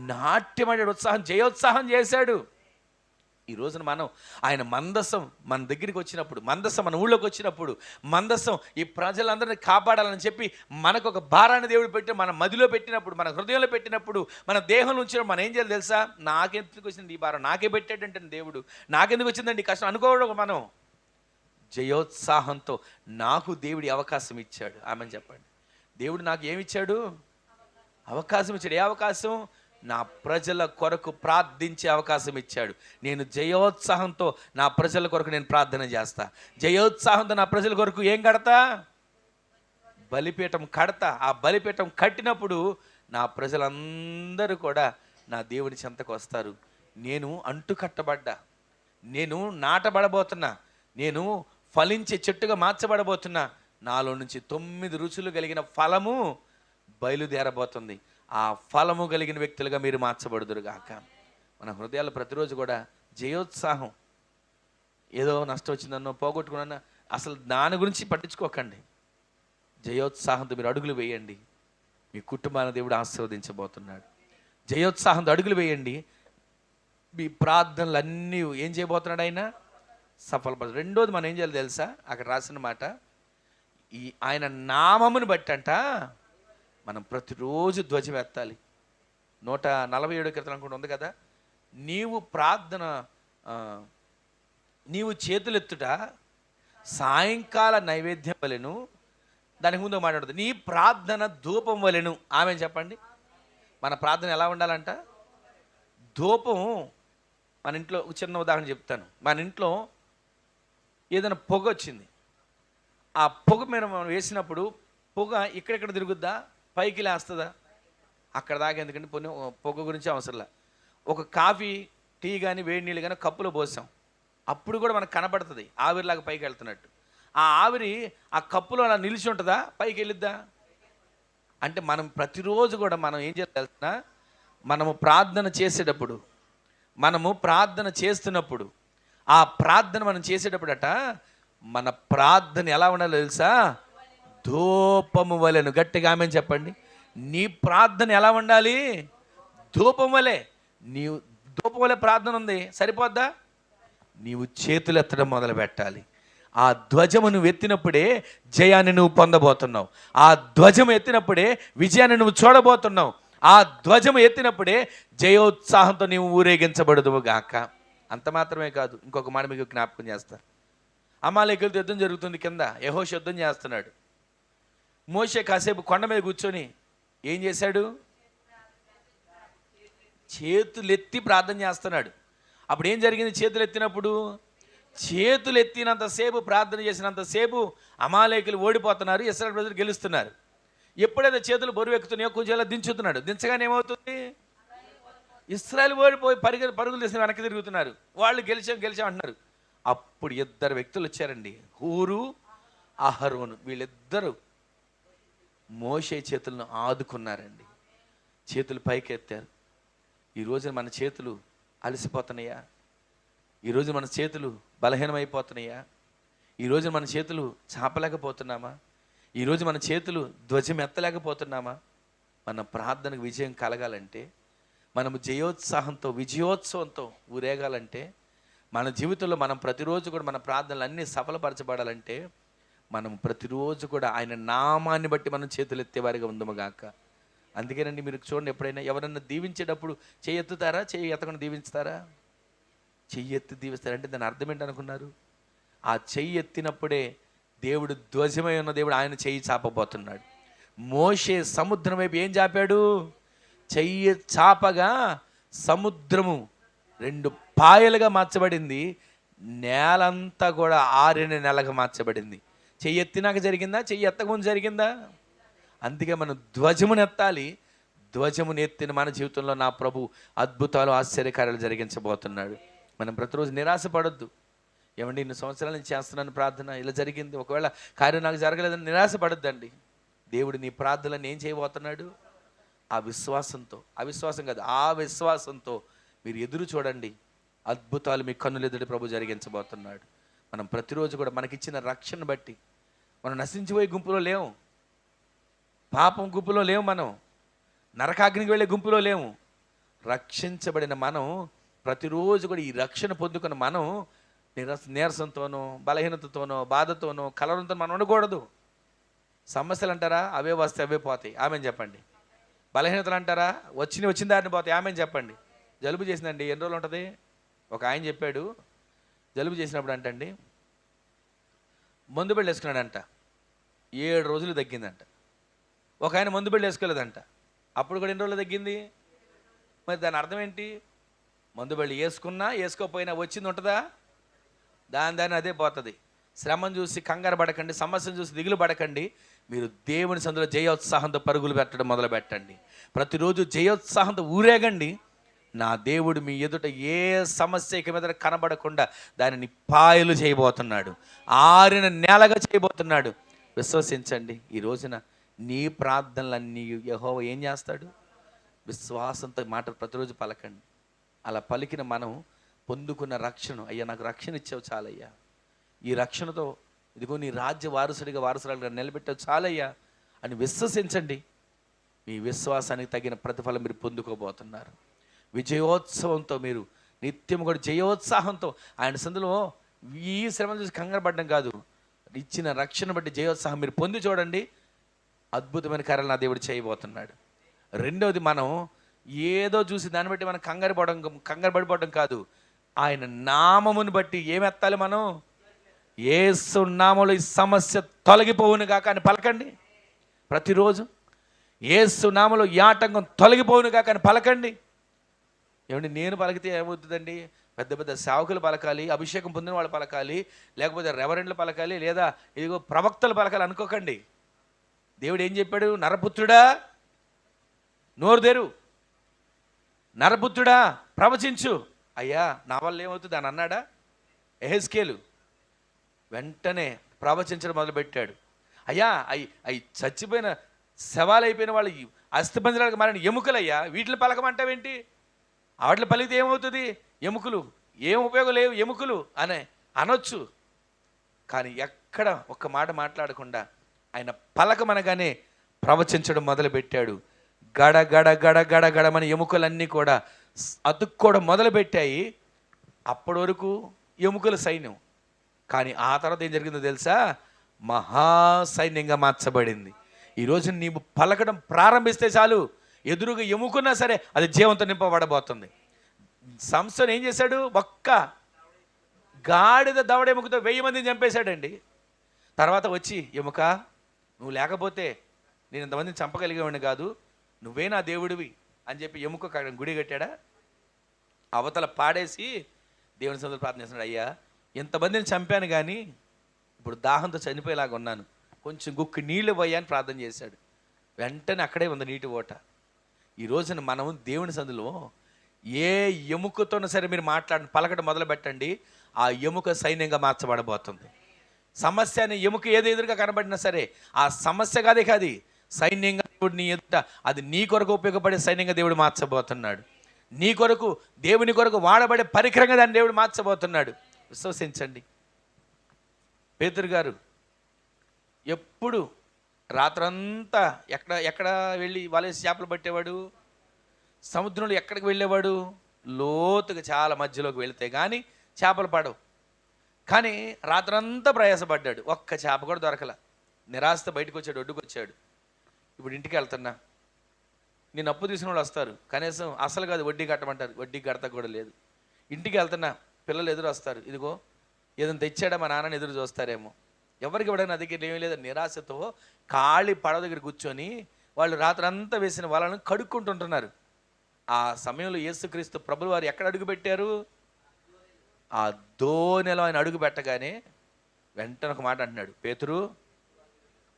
నాట్యమైన ఉత్సాహం, జయోత్సాహం చేశాడు. ఈ రోజున మనం ఆయన మందసం మన దగ్గరికి వచ్చినప్పుడు, మందసం మన ఊళ్ళోకి వచ్చినప్పుడు, మందసం ఈ ప్రజలందరినీ కాపాడాలని చెప్పి మనకు ఒక భారాన్ని దేవుడు పెట్టి మన మదిలో పెట్టినప్పుడు, మన హృదయంలో పెట్టినప్పుడు, మన దేహంలో ఉంచినప్పుడు మనం ఏం చేయాలి తెలుసా? నాకెందుకు వచ్చింది ఈ భారం, నాకే పెట్టాడంటే దేవుడు, నాకెందుకు వచ్చిందండి కష్టం అనుకోవడం. మనం జయోత్సాహంతో నాకు దేవుడి అవకాశం ఇచ్చాడు. ఆమెను చెప్పండి. దేవుడు నాకు ఏమిచ్చాడు? అవకాశం ఇచ్చాడు. ఏ అవకాశం? నా ప్రజల కొరకు ప్రార్థించే అవకాశం ఇచ్చాడు. నేను జయోత్సాహంతో నా ప్రజల కొరకు నేను ప్రార్థన చేస్తా. జయోత్సాహంతో నా ప్రజల కొరకు ఏం కడతా? బలిపీఠం కడతా. ఆ బలిపీఠం కట్టినప్పుడు నా ప్రజలందరూ కూడా నా దేవుని చెంతకు వస్తారు. నేను అంటు కట్టబడ్డా, నేను నాటబడబోతున్నా, నేను ఫలించే చెట్టుగా మార్చబడబోతున్నా. నాలో నుంచి 9 రుచులు కలిగిన ఫలము బయలుదేరబోతుంది. ఆ ఫలము కలిగిన వ్యక్తులుగా మీరు మార్చబడుదురుగాక. మన హృదయాలు ప్రతిరోజు కూడా జయోత్సాహం, ఏదో నష్టం వచ్చిందన్నో పోగొట్టుకున్నా అసలు దాని గురించి పట్టించుకోకండి. జయోత్సాహంతో మీరు అడుగులు వేయండి. మీ కుటుంబాన్ని దేవుడు ఆశీర్వదించబోతున్నాడు. జయోత్సాహంతో అడుగులు వేయండి. మీ ప్రార్థనలు అన్నీ ఏం చేయబోతున్నాడు? ఆయన సఫలపడ. రెండోది మనం ఏం చేయాలి తెలుసా? అక్కడ రాసిన మాట, ఈ ఆయన నామమును బట్టి అంట మనం ప్రతిరోజు ధ్వజం ఎత్తాలి. 147 కీర్తన అనుకుంటూ ఉంది కదా, నీవు ప్రార్థన నీవు చేతులెత్తుట సాయంకాల నైవేద్యం వలెను. దానికి ముందు మాట్లాడుతుంది, నీ ప్రార్థన ధూపం వలెను. ఆమె చెప్పండి, మన ప్రార్థన ఎలా ఉండాలంట? ధూపం. మన ఇంట్లో చిన్న ఉదాహరణ చెప్తాను. మన ఇంట్లో ఏదైనా పొగ వచ్చింది, ఆ పొగ మీద మనం వేసినప్పుడు పొగ ఇక్కడెక్కడ తిరుగుద్దా? పైకి లేస్తుందా? అక్కడ దాకా ఎందుకంటే పొగ గురించి అవసరంలా. ఒక కాఫీ, టీ కానీ వేడి నీళ్ళు కానీ కప్పులో పోసాం, అప్పుడు కూడా మనకు కనబడుతుంది ఆవిరిలాగా పైకి వెళ్తున్నట్టు. ఆ ఆవిరి ఆ కప్పులో అలా నిలిచి ఉంటుందా? పైకి వెళ్ళిద్దా? అంటే మనం ప్రతిరోజు కూడా మనం ఏం చేయాల్సిన, మనము ప్రార్థన చేసేటప్పుడు, మనము ప్రార్థన చేస్తున్నప్పుడు, ఆ ప్రార్థన మనం చేసేటప్పుడట మన ప్రార్థన ఎలా ఉండాలో తెలుసా? ధూపము వలెను. గట్టిగా ఆమేన్ చెప్పండి. నీ ప్రార్థన ఎలా ఉండాలి? ధూపం వలె. నీవు ధూపం వలె ప్రార్థన ఉంది, సరిపోద్దా? నీవు చేతులు ఎత్తడం మొదలు పెట్టాలి. ఆ ధ్వజము నువ్వు ఎత్తినప్పుడే జయాన్ని నువ్వు పొందబోతున్నావు. ఆ ధ్వజం ఎత్తినప్పుడే విజయాన్ని నువ్వు చూడబోతున్నావు. ఆ ధ్వజము ఎత్తినప్పుడే జయోత్సాహంతో నీవు ఊరేగించబడదువు గాక. అంత మాత్రమే కాదు, ఇంకొక మాట మీకు జ్ఞాపకం చేస్తా. అమాలేకులతో యుద్ధం జరుగుతుంది, కింద యెహోషువ యుద్ధం చేస్తున్నాడు. మోషే కాసేపు కొండ మీద కూర్చొని ఏం చేశాడు? చేతులెత్తి ప్రార్థన చేస్తున్నాడు. అప్పుడు ఏం జరిగింది? చేతులు ఎత్తినప్పుడు, చేతులు ఎత్తినంతసేపు, ప్రార్థన చేసినంతసేపు అమాలేకులు ఓడిపోతున్నారు, ఇశ్రాయేలు ప్రజలు గెలుస్తున్నారు. ఎప్పుడైతే చేతులు బరువు ఎక్కుతున్నాయో కొంచెం ఇలా దించుతున్నాడు. దించగానే ఏమవుతుంది? ఇశ్రాయేలు ఓడిపోయి పరుగులు తీసిన వెనక్కి తిరుగుతున్నారు. వాళ్ళు గెలిచాం అంటున్నారు. అప్పుడు ఇద్దరు వ్యక్తులు వచ్చారండి, హూరు, అహరోను. వీళ్ళిద్దరూ మోషే చేతులను ఆదుకున్నారండి. చేతులు పైకి ఎత్తారు. ఈరోజు మన చేతులు అలసిపోతున్నాయా? ఈరోజు మన చేతులు బలహీనమైపోతున్నాయా? ఈరోజు మన చేతులు చాపలేకపోతున్నామా? ఈరోజు మన చేతులు ధ్వజం ఎత్తలేకపోతున్నామా? మన ప్రార్థనకు విజయం కలగాలంటే, మనము జయోత్సాహంతో విజయోత్సవంతో ఊరేగాలంటే, మన జీవితంలో మనం ప్రతిరోజు కూడా మన ప్రార్థనలు అన్నీ సఫలపరచబడాలంటే, మనం ప్రతిరోజు కూడా ఆయన నామాన్ని బట్టి మనం చేతులు ఎత్తేవారిగా ఉందముగాక. అందుకేనండి, మీరు చూడండి, ఎప్పుడైనా ఎవరన్నా దీవించేటప్పుడు చెయ్యి ఎత్తుతారా? చెయ్యి ఎత్తకుండా దీవిస్తారా? చెయ్యి ఎత్తి దీవిస్తారంటే దాని అర్థం ఏంటనుకున్నారు? ఆ చెయ్యి ఎత్తినప్పుడే దేవుడు ధ్వజమై ఉన్న దేవుడు ఆయన చెయ్యి చాపబోతున్నాడు. మోషే సముద్రం వైపు ఏం చాపాడు? చెయ్యి చాపగా సముద్రము 2 పాయలుగా మార్చబడింది. నేలంతా కూడా 6 నెలగా మార్చబడింది. చెయ్యి ఎత్తినాక జరిగిందా? చెయ్యి ఎత్తకముందు జరిగిందా? అందుకే మనం ధ్వజమును ఎత్తాలి. ధ్వజమును ఎత్తిన మన జీవితంలో నా ప్రభు అద్భుతాలు, ఆశ్చర్యకార్యాలు జరిగించబోతున్నాడు. మనం ప్రతిరోజు నిరాశపడొద్దు. ఏమండి, ఇన్ని సంవత్సరాల నుంచి చేస్తున్నాను ప్రార్థన, ఇలా జరిగింది, ఒకవేళ కార్యం నాకు జరగలేదని నిరాశపడొద్దండి. దేవుడు నీ ప్రార్థనలను ఏం చేయబోతున్నాడు? ఆ విశ్వాసంతో, అవిశ్వాసం కాదు, ఆ విశ్వాసంతో మీరు ఎదురు చూడండి. అద్భుతాలు మీ కన్నులు ఎదుటి ప్రభు జరిగించబోతున్నాడు. మనం ప్రతిరోజు కూడా మనకిచ్చిన రక్షణ బట్టి, మనం నశించిపోయే గుంపులో లేవు, పాపం గుంపులో లేవు, మనం నరకాగ్నికి వెళ్ళే గుంపులో లేవు. రక్షించబడిన మనం ప్రతిరోజు కూడా ఈ రక్షణ పొందుకున్న మనం నీరసంతోనో, బలహీనతతోనో, బాధతోనో, కలవరంతో మనం ఉండకూడదు. సమస్యలు అంటారా? అవే వస్తే అవే పోతాయి. ఆమెను చెప్పండి. బలహీనతలు అంటారా? వచ్చిన దారిని పోతాయి. ఆమెను చెప్పండి. జలుబు చేసిందండి, ఎన్ని రోజులు ఉంటుంది? ఒక ఆయన చెప్పాడు, జలుబు చేసినప్పుడు అంటండి మందు బిళ్ళ వేసుకున్నాడంట, 7 రోజులు తగ్గిందంట. ఒక ఆయన మందు బిళ్ళ వేసుకోలేదంట, అప్పుడు కూడా ఎన్ని రోజులు తగ్గింది? మరి దాని అర్థం ఏంటి? మందు బిళ్ళ వేసుకున్నా వేసుకోకపోయినా వచ్చింది ఉంటుందా? దాని అదే పోతుంది. శ్రమను చూసి కంగారు పడకండి, సమస్యను చూసి దిగులు పడకండి. మీరు దేవుని సందులో జయోత్సాహంతో పరుగులు పెట్టడం మొదలు పెట్టండి. ప్రతిరోజు జయోత్సాహంతో ఊరేగండి. నా దేవుడు మీ ఎదుట ఏ సమస్య ఇక మీద కనబడకుండా దానిని పాయలు చేయబోతున్నాడు, 6 నెలగా చేయబోతున్నాడు. విశ్వసించండి. ఈ రోజున నీ ప్రార్థనలన్నీ యెహోవా ఏం చేస్తాడు? విశ్వాసంతో మాట ప్రతిరోజు పలకండి. అలా పలికిన మనం పొందుకున్న రక్షణ, అయ్యా నాకు రక్షణ ఇచ్చావు చాలయ్యా, ఈ రక్షణతో ఇదిగో నీ రాజ్య వారసురాలుగా నిలబెట్టావు చాలయ్యా అని విశ్వసించండి. మీ విశ్వాసానికి తగిన ప్రతిఫలం మీరు పొందుకోబోతున్నారు. విజయోత్సవంతో మీరు నిత్యం కూడా జయోత్సాహంతో ఆయన సందులో ఈ శ్రమను చూసి కంగారు పడడం కాదు, ఇచ్చిన రక్షణ బట్టి జయోత్సాహం మీరు పొంది చూడండి. అద్భుతమైన కార్యాలు నా దేవుడు చేయబోతున్నాడు. రెండవది, మనం ఏదో చూసి దాన్ని బట్టి మనం కంగారు పడిపోవడం కాదు. ఆయన నామమును బట్టి ఏమెత్తాలి మనం? యేసు నామములో ఈ సమస్య తొలగిపోవును గాక అని పలకండి. ప్రతిరోజు యేసు నామములో ఈ ఆటంకం తొలగిపోవును గాక అని పలకండి. ఏమండి, నేను పలికితే ఏమవుతుందండి? పెద్ద పెద్ద సేవకులు పలకాలి, అభిషేకం పొందిన వాళ్ళు పలకాలి, లేకపోతే రెవరెండ్లు పలకాలి, లేదా ఇదిగో ప్రవక్తలు పలకాలి అనుకోకండి. దేవుడు ఏం చెప్పాడు? నరపుత్రుడా నోరు తెరు, నరపుత్రుడా ప్రవచించు. అయ్యా నా వల్ల ఏమవుతుంది అని అన్నాడా యెహెజ్కేలు? వెంటనే ప్రవచించడం మొదలుపెట్టాడు. అయ్యా అవి చచ్చిపోయిన శవాలు అయిపోయిన వాళ్ళు అస్థిపంజరాలకు మారిన ఎముకలయ్యా, వీటిని పలకమంటావేంటి? వాటిని పలికితే ఏమవుతుంది? ఎముకలు ఏం ఉపయోగం లేవు ఎముకలు అనే అనొచ్చు. కానీ ఎక్కడ ఒక్క మాట మాట్లాడకుండా ఆయన పలకమనగానే ప్రవచించడం మొదలుపెట్టాడు. గడ గడ గడ గడ గడమని ఎముకలన్నీ కూడా అతుక్కోవడం మొదలుపెట్టాయి. అప్పటి వరకు ఎముకల సైన్యం, కానీ ఆ తర్వాత ఏం జరిగిందో తెలుసా? మహాసైన్యంగా మార్చబడింది. ఈరోజు నీవు పలకడం ప్రారంభిస్తే చాలు, ఎదురుగా ఎముకున్నా సరే అది జీవంతో నింపబడబోతుంది. సంసోను ఏం చేశాడు? ఒక్క గాడిద దవడ ఎముకతో 1000 మందిని చంపేశాడండి. తర్వాత వచ్చి, ఎముక నువ్వు లేకపోతే నేను ఇంతమందిని చంపగలిగేవాడిని కాదు, నువ్వే నా దేవుడివి అని చెప్పి ఎముక గుడి కట్టాడా? అవతల పాడేసి దేవుని సన్నిధిలో ప్రార్థన చేస్తున్నాడు. అయ్యా ఎంతమందిని చంపాను కానీ ఇప్పుడు దాహంతో చనిపోయేలాగా ఉన్నాను, కొంచెం గుక్కి నీళ్ళు పోయా అని ప్రార్థన చేశాడు. వెంటనే అక్కడే ఉంది నీటి ఓట. ఈ రోజున మనం దేవుని సన్నిధిలో ఏ ఎముకతోనూ సరే మీరు పలకడం మొదలు పెట్టండి, ఆ ఎముక సైన్యంగా మార్చబడబోతుంది. సమస్య అనే ఎముక ఏది ఎదురుగా కనబడినా సరే ఆ సమస్య కాదు సైన్యంగా దేవుడు నీ ఎదుట అది నీ కొరకు ఉపయోగపడే సైన్యంగా దేవుడు మార్చబోతున్నాడు. నీ కొరకు దేవుని కొరకు వాడబడే పరికరంగా దాన్ని దేవుడు మార్చబోతున్నాడు. విశ్వసించండి. పేతురు గారు ఎప్పుడు రాత్రంతా ఎక్కడ వెళ్ళి వలేసి చేపలు పట్టేవాడు? సముద్రంలో ఎక్కడికి వెళ్ళేవాడు? లోతుగా చాలా మధ్యలోకి వెళితే కానీ చేపలు పడవు. కానీ రాత్రంతా ప్రయాసపడ్డాడు, ఒక్క చేప కూడా దొరకల. నిరాశతో బయటకు వచ్చాడు, ఒడ్డుకు వచ్చాడు. ఇప్పుడు ఇంటికి వెళ్తున్నా, నేను అప్పు తీసుకున్న వాళ్ళు వస్తారు, కనీసం అసలు కాదు వడ్డీ కట్టమంటారు, వడ్డీ కడతా కూడా లేదు. ఇంటికి వెళ్తున్నా, పిల్లలు ఎదురు వస్తారు, ఇదిగో ఏదైనా తెచ్చాడా మా నాన్నని ఎదురు చూస్తారేమో. ఎవరికి ఇవ్వడానికి నా దగ్గర ఏమీ లేదు. నిరాశతో ఖాళీ పడవ దగ్గర కూర్చొని వాళ్ళు రాత్రంతా వేసిన వాళ్ళని కడుక్కుంటుంటున్నారు. ఆ సమయంలో యేసుక్రీస్తు ప్రభులు వారు ఎక్కడ అడుగు పెట్టారు? ఆ దోణిలో ఆయన అడుగు పెట్టగానే వెంటనే ఒక మాట అంటున్నాడు, పేతురు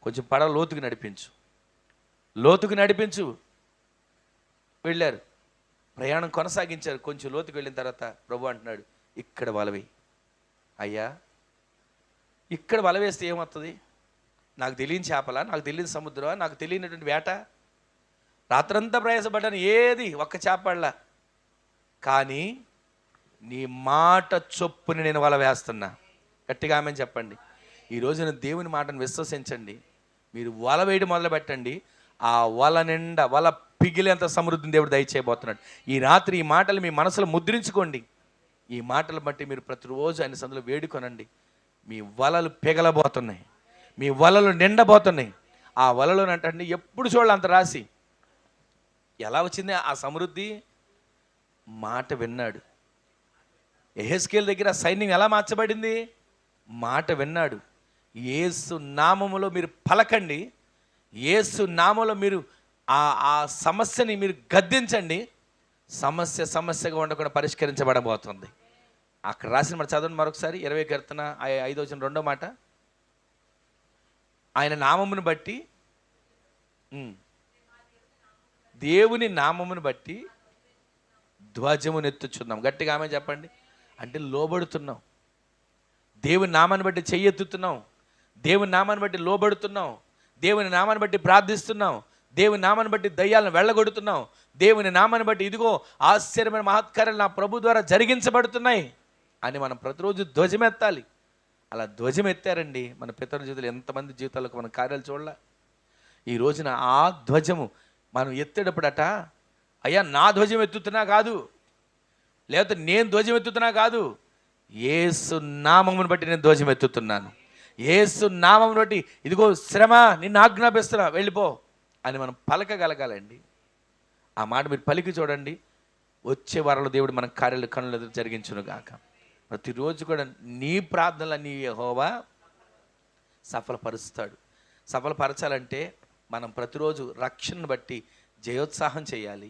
కొంచెం పడవ లోతుకు నడిపించు. వెళ్ళారు, ప్రయాణం కొనసాగించారు. కొంచెం లోతుకు వెళ్ళిన తర్వాత ప్రభు అంటున్నాడు, ఇక్కడ వలవి. అయ్యా ఇక్కడ వల వేస్తే ఏమవుతుంది? నాకు తెలియని చేపల, నాకు తెలియని సముద్రమా, నాకు తెలియనటువంటి వేట? రాత్రంతా ప్రయాసపడ్డాను, ఏది ఒక్క చేపడలా. కానీ నీ మాట చొప్పుని నేను వల వేస్తున్నా. గట్టిగా ఆమెను చెప్పండి. ఈ రోజున దేవుని మాటను విశ్వసించండి. మీరు వల వేయడం మొదలు పెట్టండి, ఆ వల నిండా వల పిగిలేంత సమృద్ధిని దేవుడు దయచేయబోతున్నాడు. ఈ రాత్రి ఈ మాటలు మీ మనసులో ముద్రించుకోండి. ఈ మాటలు బట్టి మీరు ప్రతిరోజు ఆయన సందులో వేడుకొనండి. మీ వలలు పిగలబోతున్నాయి, మీ వలలు నిండబోతున్నాయి. ఆ వలలోనంటే ఎప్పుడు చూడాలి అంత రాసి. ఎలా వచ్చింది ఆ సమృద్ధి? మాట విన్నాడు. యెహెజ్కేలు దగ్గర సైన్యం ఎలా మార్చబడింది? మాట విన్నాడు. యేసు నామములో మీరు పలకండి, యేసు నామములో మీరు ఆ సమస్యని మీరు గద్దించండి. సమస్యగా ఉండకుండా పరిష్కరించబడబోతుంది. అక్కడ రాసిన మాట చదవండి మరొకసారి. 20 కీర్తన 5వ వచనం 2వ మాట. ఆయన నామమును బట్టి, దేవుని నామమును బట్టి ధ్వజమునెత్తుచున్నాం. గట్టిగా ఆమె చెప్పండి. అంటే లోబడుతున్నాం, దేవుని నామాన్ని బట్టి చెయ్యెత్తుతున్నాం, దేవుని నామాన్ని బట్టి లోబడుతున్నాం, దేవుని నామాన్ని బట్టి ప్రార్థిస్తున్నాం, దేవుని నామాన్ని బట్టి దయ్యాలను వెళ్ళగొడుతున్నాం, దేవుని నామాన్ని బట్టి ఇదిగో ఆశ్చర్యమైన మహత్కార్యాలు నా ప్రభు ద్వారా జరిగించబడుతున్నాయి అని మనం ప్రతిరోజు ధ్వజమెత్తాలి. అలా ధ్వజమెత్తారండి మన పితరుల జీవితాలు. ఎంతమంది జీవితాలకు మన కార్యాలు చూడాల. ఈ రోజున ఆ ధ్వజము మనం ఎత్తేటప్పుడట, అయ్యా నా ధ్వజం ఎత్తుతున్నా కాదు, లేకపోతే నేను ధ్వజం ఎత్తుతున్నా కాదు, యేసు నామమును బట్టి నేను ధ్వజం ఎత్తుతున్నాను, యేసు నామమును బట్టి ఇదిగో శ్రమ నిన్ను ఆజ్ఞాపిస్తున్నా వెళ్ళిపో అని మనం పలకగలగాలండి. ఆ మాట మీరు పలికి చూడండి. వచ్చే వారంలో దేవుడు మన కార్యాలు కనుల ఎదుట జరిగించును గాక. ప్రతిరోజు కూడా నీ ప్రార్థనలన్నీ యెహోవా సఫలపరుస్తాడు. సఫలపరచాలంటే మనం ప్రతిరోజు రక్షణను బట్టి జయోత్సాహం చేయాలి.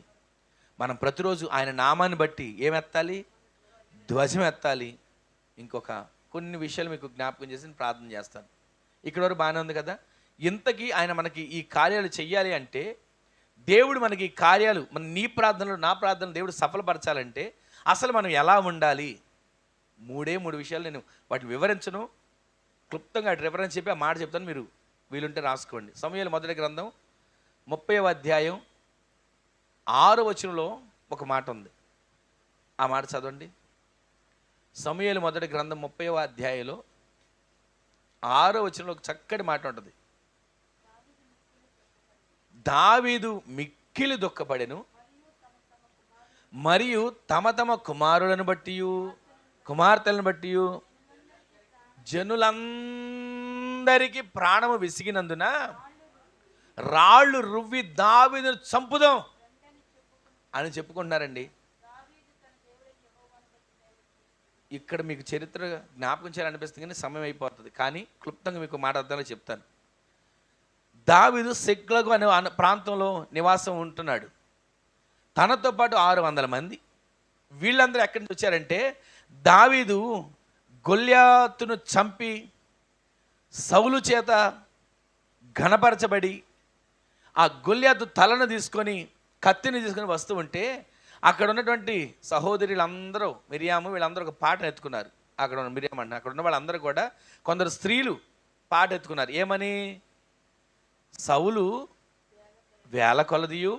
మనం ప్రతిరోజు ఆయన నామాన్ని బట్టి ఏమెత్తాలి? ధ్వజం ఎత్తాలి. ఇంకొక కొన్ని విషయాలు మీకు జ్ఞాపకం చేసి నేను ప్రార్థన చేస్తాను. ఇక్కడ వరకు బాగానే ఉంది కదా. ఇంతకీ ఆయన మనకి ఈ కార్యాలు చెయ్యాలి అంటే, దేవుడు మనకి ఈ కార్యాలు నీ ప్రార్థనలు నా ప్రార్థనలు దేవుడు సఫలపరచాలంటే అసలు మనం ఎలా ఉండాలి? మూడు విషయాలు నేను వాటిని వివరించను, క్లుప్తంగా రిఫరెన్స్ చెప్పి ఆ మాట చెప్తాను. మీరు వీలుంటే రాసుకోండి. సమూయేలు మొదటి గ్రంథం 30వ అధ్యాయం 6వ వచనంలో ఒక మాట ఉంది. ఆ మాట చదవండి. సమూయేలు మొదటి గ్రంథం 30వ అధ్యాయంలో 6వ వచనంలో ఒక చక్కటి మాట ఉంటుంది. దావీదు మిక్కిలి దుఃఖపడెను, మరియు తమ తమ కుమారులను బట్టి కుమార్తెలను బట్టి జనులందరికీ ప్రాణము విసిగినందున రాళ్ళు రువ్వి దావీదును చంపుదాం అని చెప్పుకుంటున్నారండి. ఇక్కడ మీకు చరిత్ర జ్ఞాపకం చేయాలనిపిస్తుంది కానీ సమయం అయిపోతుంది. కానీ క్లుప్తంగా మీకు మాట అర్థంలో చెప్తాను. దావీదు సిక్లగు అనే ప్రాంతంలో నివాసం ఉంటున్నాడు. తనతో పాటు 600 మంది. వీళ్ళందరూ ఎక్కడి నుంచి వచ్చారంటే, దావీదు గొల్యాతును చంపి సౌలు చేత ఘనపరచబడి ఆ గొల్యాతు తలను తీసుకొని కత్తిని తీసుకొని వస్తూ ఉంటే అక్కడ ఉన్నటువంటి సహోదరులందరూ మిరియాము వీళ్ళందరూ ఒక పాట ఎత్తుకున్నారు. అక్కడ ఉన్న మిరియాము అంటే అక్కడ ఉన్న వాళ్ళందరూ కూడా కొందరు స్త్రీలు పాట ఎత్తుకున్నారు. ఏమని? సౌలు వేల కొలదియు.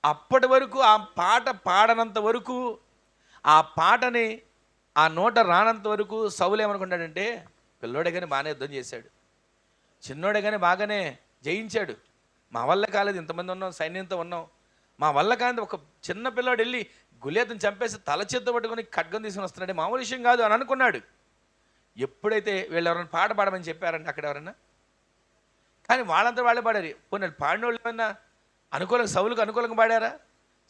అప్పటి వరకు ఆ పాట పాడనంత వరకు, ఆ పాటని ఆ నోట రానంత వరకు సౌలు ఏమనుకుంటాడంటే, పిల్లోడే కానీ బాగానే యుద్ధం చేశాడు, చిన్నోడే కానీ బాగానే జయించాడు, మా వల్ల కాలేదు, ఇంతమంది ఉన్నాం, సైన్యంతో ఉన్నాం, మా వల్ల కాదు, ఒక చిన్న పిల్లోడు వెళ్ళి గులేతను చంపేసి తల చేత్తో పట్టుకొని ఖడ్గం తీసుకుని వస్తున్నాడు, మామూలు విషయం కాదు అని అనుకున్నాడు. ఎప్పుడైతే వీళ్ళు ఎవరైనా పాట పాడమని చెప్పారంటే అక్కడ ఎవరన్నా, కానీ వాళ్ళంతా వాళ్ళే పాడారు. పోనీ పాడిన వాళ్ళు ఏమన్నా సౌలుకు అనుకూలంగా పాడారా?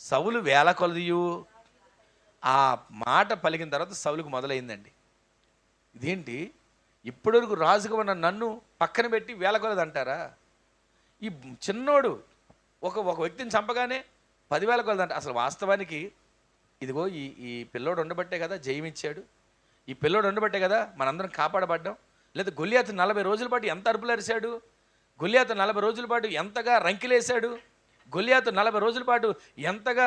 సౌలు వేల కొలదియు. ఆ మాట పలికిన తర్వాత సౌలుకు మొదలైందండి. ఇదేంటి, ఇప్పటివరకు రాజుగా ఉన్న నన్ను పక్కన పెట్టి వేల కొలది అంటారా? ఈ చిన్నోడు ఒక వ్యక్తిని చంపగానే 10,000 కొలది అంట. అసలు వాస్తవానికి ఇదిగో ఈ పిల్లోడు ఉండబట్టే కదా జయమిచ్చాడు, ఈ పిల్లోడు ఉండబట్టే కదా మనందరం కాపాడబడ్డాం. లేదా గొల్యాతు 40 రోజుల పాటు ఎంత అరుపులు అరిశాడు, గొల్యాతు 40 రోజుల పాటు ఎంతగా రంకిలేశాడు, గొల్యాతు 40 రోజుల పాటు ఎంతగా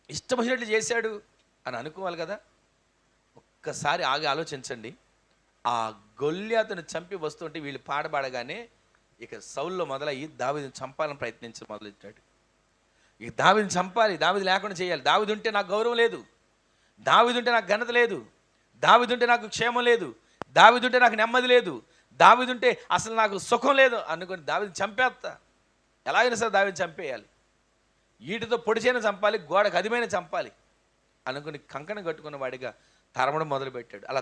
ఇష్టం వచ్చినట్లు చేశాడు అని అనుకోవాలి కదా. ఒక్కసారి ఆగి ఆలోచించండి. ఆ గొల్యాతును చంపి వస్తుంటే వీళ్ళు పాడబడగానే ఇక సౌల్లో మొదలయ్యి దావీదుని చంపాలని ప్రయత్నించి మొదలెట్టాడు. ఇక దావీదుని చంపాలి, దావీదు లేకుండా చేయాలి. దావీదు ఉంటే నాకు గౌరవం లేదు, దావీదు ఉంటే నాకు ఘనత లేదు, దావీదు ఉంటే నాకు క్షేమం లేదు, దావీదు ఉంటే నాకు నెమ్మది లేదు, దావీదు ఉంటే అసలు నాకు సుఖం లేదు అనుకుని దావీదుని చంపేస్తా, ఎలాగైనా సరే దావీదుని చంపేయాలి, ఈటితో పొడిచైనా చంపాలి, గోడకు అదిమైన చంపాలి అనుకుని కంకణం కట్టుకున్న వాడిగా తరమడం మొదలుపెట్టాడు. అలా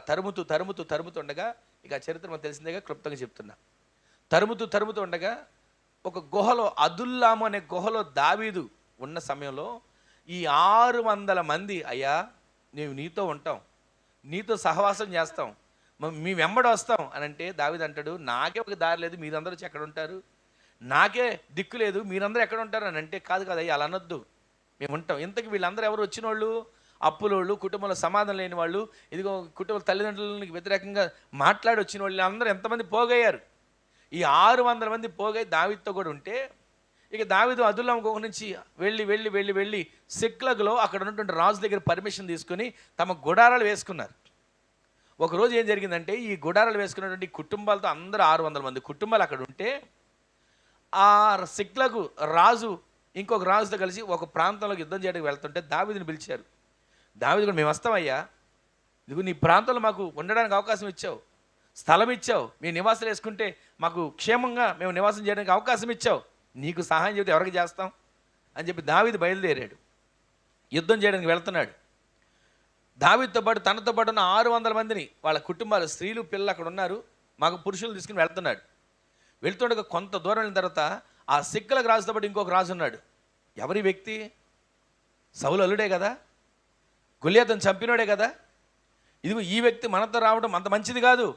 తరుముతుండగా, ఇక చరిత్ర మనకు తెలిసిందేగా, క్లుప్తంగా చెప్తున్నా. తరుముతూ ఉండగా ఒక గుహలో, అదుల్లాము అనే గుహలో దావీదు ఉన్న సమయంలో ఈ 600 మంది, అయ్యా మేము నీతో ఉంటాం, నీతో సహవాసం చేస్తాం, మీ వెంబడి వస్తాం అని అంటే దావీదు అంటాడు, నాకే ఒక దారి లేదు, మీరందరూ వచ్చి ఎక్కడ ఉంటారు, నాకే దిక్కు లేదు, మీరందరూ ఎక్కడ ఉంటారు అని అంటే, కాదు అయ్యా అలా అనొద్దు, మేము ఉంటాం. ఇంతకు వీళ్ళందరూ ఎవరు వచ్చిన వాళ్ళు? అప్పులోళ్ళు, కుటుంబంలో సమాధానం లేని వాళ్ళు, ఇదిగో కుటుంబ తల్లిదండ్రులకు వ్యతిరేకంగా మాట్లాడి వచ్చిన వాళ్ళు అందరూ ఎంతమంది పోగయ్యారు. ఈ 600 మంది పోగై దావీదుతో కూడా ఉంటే, ఇక దావీదు అదుల్లాము గుహ నుంచి వెళ్ళి సిక్లగులో అక్కడ ఉన్నటువంటి రాజు దగ్గర పర్మిషన్ తీసుకుని తమ గుడారాలు వేసుకున్నారు. ఒకరోజు ఏం జరిగిందంటే, ఈ గుడారాలు వేసుకున్నటువంటి కుటుంబాలతో అందరూ 600 మంది కుటుంబాలు అక్కడ ఉంటే, ఆ సిక్లగు రాజు ఇంకొక రాజుతో కలిసి ఒక ప్రాంతంలోకి యుద్ధం చేయడానికి వెళ్తుంటే దావీదుని పిలిచారు. దావీదు కూడా, మేము వస్తామయ్యా, ఇదిగో నీ ప్రాంతంలో మాకు ఉండడానికి అవకాశం ఇచ్చావు, స్థలం ఇచ్చావు, మీ నివాసాలు వేసుకుంటే మాకు క్షేమంగా మేము నివాసం చేయడానికి అవకాశం ఇచ్చావు, నీకు సహాయం చెబితే ఎవరికి చేస్తాం అని చెప్పి దావీదు బయలుదేరాడు, యుద్ధం చేయడానికి వెళ్తున్నాడు. దావీదుతో పాటు తనతో పాటు ఉన్న 600 మందిని, వాళ్ళ కుటుంబాలు, స్త్రీలు, పిల్లలు అక్కడ ఉన్నారు, మాకు పురుషులు తీసుకుని వెళ్తున్నాడు. వెళ్తుండగా కొంత దూరం వెళ్ళిన తర్వాత ఆ సిక్కలకు రాజుతో పాటు ఇంకొక రాజు ఉన్నాడు. ఎవరి వ్యక్తి? సౌలు అల్లుడే కదా, గొలియాతును చంపినోడే కదా. ఇదిగో ఈ వ్యక్తి మనతో రావడం అంత మంచిది కాదు.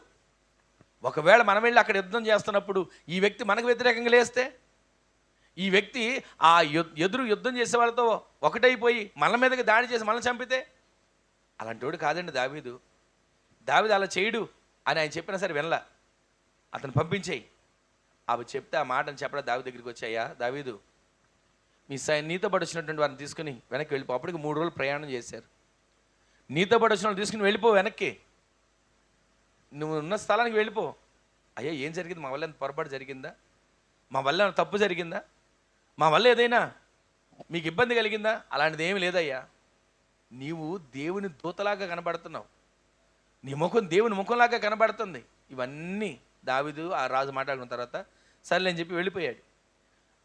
ఒకవేళ మనం వెళ్ళి అక్కడ యుద్ధం చేస్తున్నప్పుడు ఈ వ్యక్తి మనకు వ్యతిరేకంగా లేస్తే, ఈ వ్యక్తి ఆ ఎదురు యుద్ధం చేసే వాళ్ళతో ఒకటైపోయి మన మీదకి దాడి చేసి మనల్ని చంపితే, అలాంటి వాడు కాదండి దావీదు. దావీదు అలా చేయడు అని ఆయన చెప్పినా సరే వినలా. అతను పంపించేయి. అవి చెప్తే ఆ మాటని చెప్పడం దావీదు దగ్గరికి వచ్చాయా, దావీదు నీతో పాటు వచ్చినటువంటి వారిని తీసుకుని వెనక్కి వెళ్ళిపో. అప్పటికి 3 రోజులు ప్రయాణం చేశారు. నీతో పాటు వచ్చిన వాళ్ళు తీసుకుని వెళ్ళిపో, వెనక్కి నువ్వు ఉన్న స్థలానికి వెళ్ళిపో. అయ్యా ఏం జరిగింది? మా వల్ల ఎంత పొరపాటు జరిగిందా? మా వల్ల ఏమైనా తప్పు జరిగిందా? మా వల్ల ఏదైనా మీకు ఇబ్బంది కలిగిందా? అలాంటిది ఏమీ లేదయ్యా. నీవు దేవుని దూతలాగా కనబడుతున్నావు, నీ ముఖం దేవుని ముఖంలాగా కనబడుతుంది. ఇవన్నీ దావీదు ఆ రాజు మాట్లాడుకున్న తర్వాత సర్లే అని చెప్పి వెళ్ళిపోయాడు.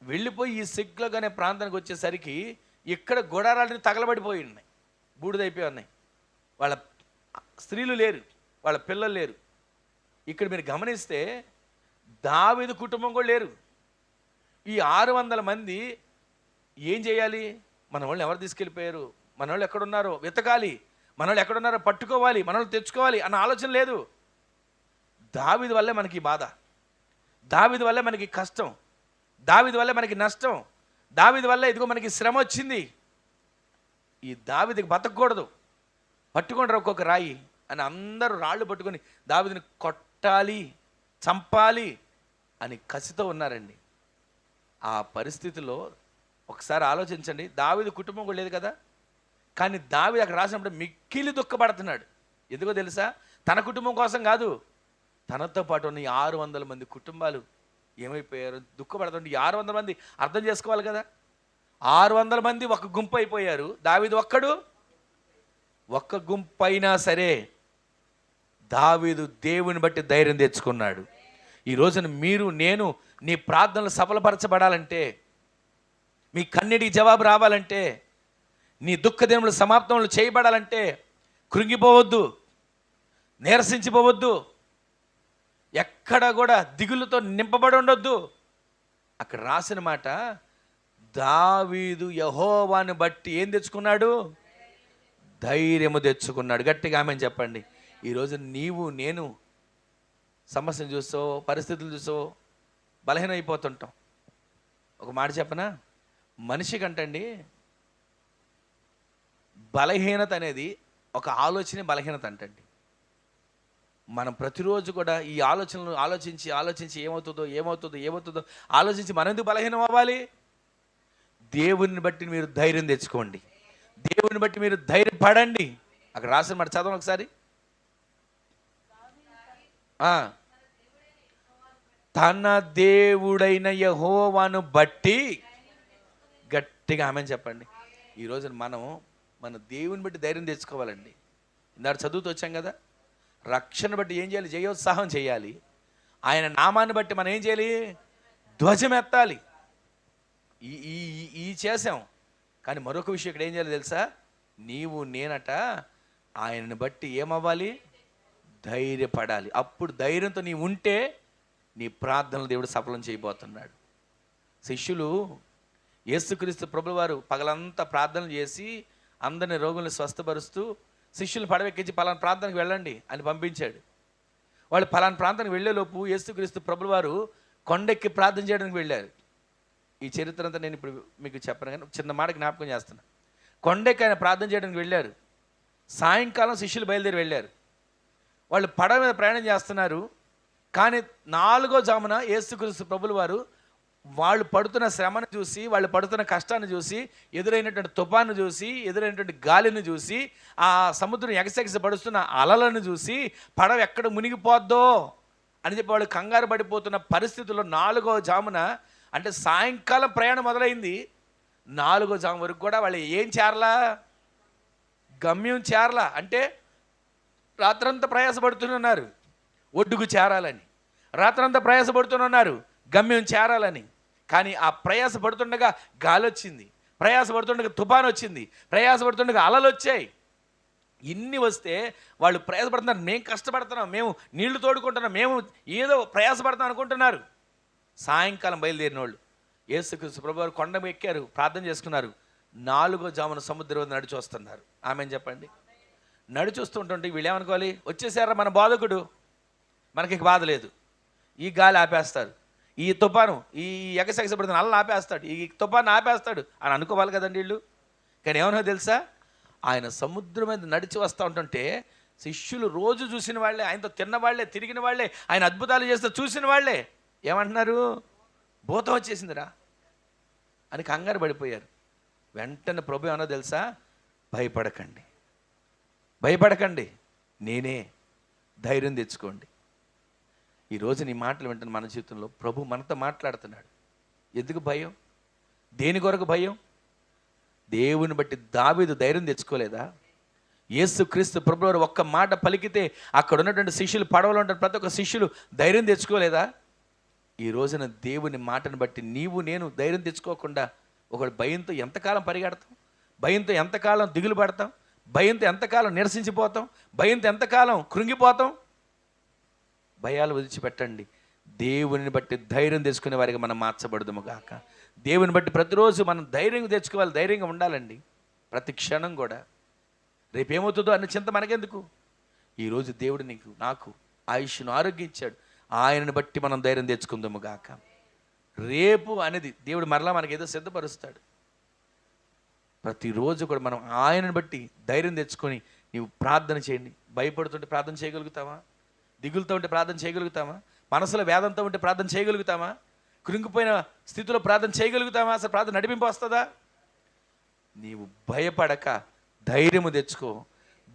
వెళ్ళిపోయి ఈ సిక్లగ్ అనే ప్రాంతానికి వచ్చేసరికి ఇక్కడ గుడారాలని తగలబడిపోయి ఉన్నాయి, బూడిదైపోయి ఉన్నాయి. వాళ్ళ స్త్రీలు లేరు, వాళ్ళ పిల్లలు లేరు. ఇక్కడ మీరు గమనిస్తే దావీదు కుటుంబం కూడా లేరు. ఈ 600 మంది ఏం చేయాలి? మన వాళ్ళని ఎవరు తీసుకెళ్ళిపోయారు, మన వాళ్ళు ఎక్కడున్నారో వెతకాలి, మన వాళ్ళు ఎక్కడున్నారో పట్టుకోవాలి, మన వాళ్ళు తెచ్చుకోవాలి అన్న ఆలోచన లేదు. దావీదు వల్లే మనకి బాధ, దావీదు వల్లే మనకి కష్టం, దావీదు వల్లే మనకి నష్టం, దావీదు వల్లే ఇదిగో మనకి శ్రమ వచ్చింది. ఈ దావీదుకి బతకూడదు, పట్టుకుంటారు ఒక్కొక్క రాయి అని అందరూ రాళ్ళు పట్టుకొని దావీదుని కొట్టాలి, చంపాలి అని కసితో ఉన్నారండి. ఆ పరిస్థితిలో ఒకసారి ఆలోచించండి. దావీదు కుటుంబం కూడా లేదు కదా, కానీ దావీదు అక్కడ రాసినప్పుడు మిక్కిలి దుఃఖపడుతున్నాడు. ఎందుకో తెలుసా? తన కుటుంబం కోసం కాదు, తనతో పాటు ఉన్న 600 మంది కుటుంబాలు ఏమైపోయారు దుఃఖపడుతుంటే. 600 మంది అర్థం చేసుకోవాలి కదా, 600 మంది ఒక గుంపు అయిపోయారు. దావీదు ఒక్కడు ఒక్క గుంపు అయినా సరే దావీదు దేవుని బట్టి ధైర్యం తెచ్చుకున్నాడు. ఈ రోజున మీరు నేను నీ ప్రార్థనలు సఫలపరచబడాలంటే, మీ కన్నీటికి జవాబు రావాలంటే, నీ దుఃఖ దినములు సమాప్తములు చేయబడాలంటే కృంగిపోవద్దు, నీరసించిపోవద్దు, ఎక్కడ కూడా దిగులుతో నింపబడి ఉండొద్దు. అక్కడ రాసిన మాట, దావీదు యెహోవాను బట్టి ఏం తెచ్చుకున్నాడు? ధైర్యము తెచ్చుకున్నాడు. గట్టిగా ఆమేన్ చెప్పండి. ఈరోజు నీవు నేను సమస్యను చూసో పరిస్థితులు చూసో బలహీన అయిపోతుంటాం. ఒక మాట చెప్పనా, మనిషి కంటండి బలహీనత అనేది ఒక ఆలోచనే బలహీనత అంటండి. మనం ప్రతిరోజు కూడా ఈ ఆలోచనలు ఆలోచించి ఏమవుతుందో ఆలోచించి మనం ఎందుకు బలహీనం అవ్వాలి? దేవుని బట్టి మీరు ధైర్యం తెచ్చుకోండి, దేవుని బట్టి మీరు ధైర్యపడండి. అక్కడ రాసిన మాట చదవండి ఒకసారి. తన దేవుడైన యెహోవాను బట్టి, గట్టిగా ఆమేన్ చెప్పండి. ఈరోజు మనం మన దేవుని బట్టి ధైర్యం తెచ్చుకోవాలండి. ఇందాక చదువుతూ వచ్చాం కదా, రక్షణ బట్టి ఏం చేయాలి? జయోత్సాహం చేయాలి. ఆయన నామాన్ని బట్టి మనం ఏం చేయాలి? ధ్వజం ఎత్తాలి. ఈ చేసాం. కానీ మరొక విషయం ఇక్కడ ఏం చేయాలి తెలుసా? నీవు నేనట ఆయనను బట్టి ఏమవ్వాలి? ధైర్యపడాలి. అప్పుడు ధైర్యంతో నీవు ఉంటే నీ ప్రార్థనలు దేవుడు సఫలం చేయబోతున్నాడు. శిష్యులు యేసుక్రీస్తు ప్రభువారు పగలంతా ప్రార్థనలు చేసి అందరిని రోగులను స్వస్థపరుస్తూ శిష్యులు పడవెక్కించి పలానా ప్రాంతానికి వెళ్ళండి అని పంపించాడు. వాళ్ళు పలానా ప్రాంతానికి వెళ్ళేలోపు యేసుక్రీస్తు ప్రభువారు కొండెక్కి ప్రార్థన చేయడానికి వెళ్ళారు. ఈ చరిత్ర అంతా నేను ఇప్పుడు మీకు చెప్పను, కానీ చిన్న మాట జ్ఞాపకం చేస్తున్నా. కొండెక్కి ఆయన ప్రార్థన చేయడానికి వెళ్ళారు. సాయంకాలం శిష్యులు బయలుదేరి వెళ్ళారు. వాళ్ళు పడవ మీద ప్రయాణం చేస్తున్నారు. కానీ 4వ జామున యేసుక్రీస్తు ప్రభుల వారు వాళ్ళు పడుతున్న శ్రమను చూసి, వాళ్ళు పడుతున్న కష్టాన్ని చూసి, ఎదురైనటువంటి తుఫాను చూసి, ఎదురైనటువంటి గాలిని చూసి, ఆ సముద్రం ఎగసెగసి పడుతున్న అలలను చూసి పడవ ఎక్కడ మునిగిపోద్దో అని చెప్పి వాళ్ళు కంగారు పడిపోతున్న పరిస్థితుల్లో 4వ జామున, అంటే సాయంకాలం ప్రయాణం మొదలైంది, 4వ జాము వరకు కూడా వాళ్ళు ఏం చేరలా? గమ్యం చేరలా. అంటే రాత్రంతా ప్రయాసపడుతున్నారు ఒడ్డుకు చేరాలని, రాత్రంతా ప్రయాసపడుతున్నారు గమ్యం చేరాలని. కానీ ఆ ప్రయాసపడుతుండగా గాలి వచ్చింది, ప్రయాసపడుతుండగా తుఫాను వచ్చింది, ప్రయాసపడుతుండగా అలలు వచ్చాయి. ఇన్ని వస్తే వాళ్ళు ప్రయాసపడుతున్నారు, మేము కష్టపడుతున్నాం, మేము నీళ్లు తోడుకుంటున్నాం, మేము ఏదో ప్రయాసపడతాం అనుకుంటున్నారు. సాయంకాలం బయలుదేరిన వాళ్ళు యేసుక్రీస్తు ప్రభువారు కొండ ఎక్కారు, ప్రార్థన చేసుకున్నారు. 4వ జామున సముద్రం నడిచి వస్తున్నారు. ఆమెను చెప్పండి. నడిచి వస్తుంటుంటే వీళ్ళు ఏమనుకోవాలి? వచ్చేసారా మన బోధకుడు, మనకి బాధ లేదు. ఈ గాలి ఆపేస్తారు, ఈ తుఫాను, ఈ ఎగసెగసపడుతున్న అల్లని ఆపేస్తాడు, ఈ తుఫాను ఆపేస్తాడు అని అనుకోవాలి కదండి వీళ్ళు. కానీ ఏమన్నా తెలుసా, ఆయన సముద్రం మీద నడిచి వస్తూ ఉంటుంటే శిష్యులు రోజు చూసిన వాళ్ళే, ఆయనతో తిన్న వాళ్ళే, తిరిగిన వాళ్ళే, ఆయన అద్భుతాలు చేస్తూ చూసిన వాళ్ళే ఏమంటున్నారు? భూతం వచ్చేసిందిరా అని కంగారు పడిపోయారు. వెంటనే ప్రభు ఏమన్నా తెలుసా, భయపడకండి, భయపడకండి, నేనే, ధైర్యం తెచ్చుకోండి. ఈరోజు నీ మాటలు వింటున్న మన జీవితంలో ప్రభు మనతో మాట్లాడుతున్నాడు. ఎందుకు భయం? దేని కొరకు భయం? దేవుని బట్టి దావీదు ధైర్యం తెచ్చుకోలేదా? యేసుక్రీస్తు ప్రభువారు ఒక్క మాట పలికితే అక్కడ ఉన్నటువంటి శిష్యులు, పడవలో ఉన్న ప్రతి ఒక్క శిష్యులు ధైర్యం తెచ్చుకోలేదా? ఈ రోజున దేవుని మాటను బట్టి నీవు నేను ధైర్యం తెచ్చుకోకుండా ఒకడు భయంతో ఎంతకాలం పరిగెడతాం, భయంతో ఎంతకాలం దిగులు పడతాం, భయంతో ఎంతకాలం నిరసించిపోతాం, భయంతో ఎంతకాలం కృంగిపోతాం. భయాలు వదిలిచిపెట్టండి. దేవుని బట్టి ధైర్యం తెచ్చుకునే వారికి మనం మార్చబడదుము గాక. దేవుని బట్టి ప్రతిరోజు మనం ధైర్యం తెచ్చుకోవాలి, ధైర్యంగా ఉండాలండి ప్రతి క్షణం కూడా. రేపేమవుతుందో అన్న చింత మనకెందుకు? ఈరోజు దేవుడు నీకు నాకు ఆయుష్ను ఆరోగ్యం ఇచ్చాడు, ఆయనను బట్టి మనం ధైర్యం తెచ్చుకుందాము గాక. రేపు అనేది దేవుడు మరలా మనకేదో సిద్ధపరుస్తాడు. ప్రతిరోజు కూడా మనం ఆయనను బట్టి ధైర్యం తెచ్చుకొని నీవు ప్రార్థన చేయండి. భయపడుతుంటే ప్రార్థన చేయగలుగుతావా? దిగులుతో ఉంటే ప్రార్థన చేయగలుగుతామా? మనసులో వేదంతో ఉంటే ప్రార్థన చేయగలుగుతామా? కృంగిపోయిన స్థితిలో ప్రార్థన చేయగలుగుతామా? అసలు ప్రార్థన నడిపింపు వస్తుందా? నీవు భయపడక ధైర్యము తెచ్చుకో.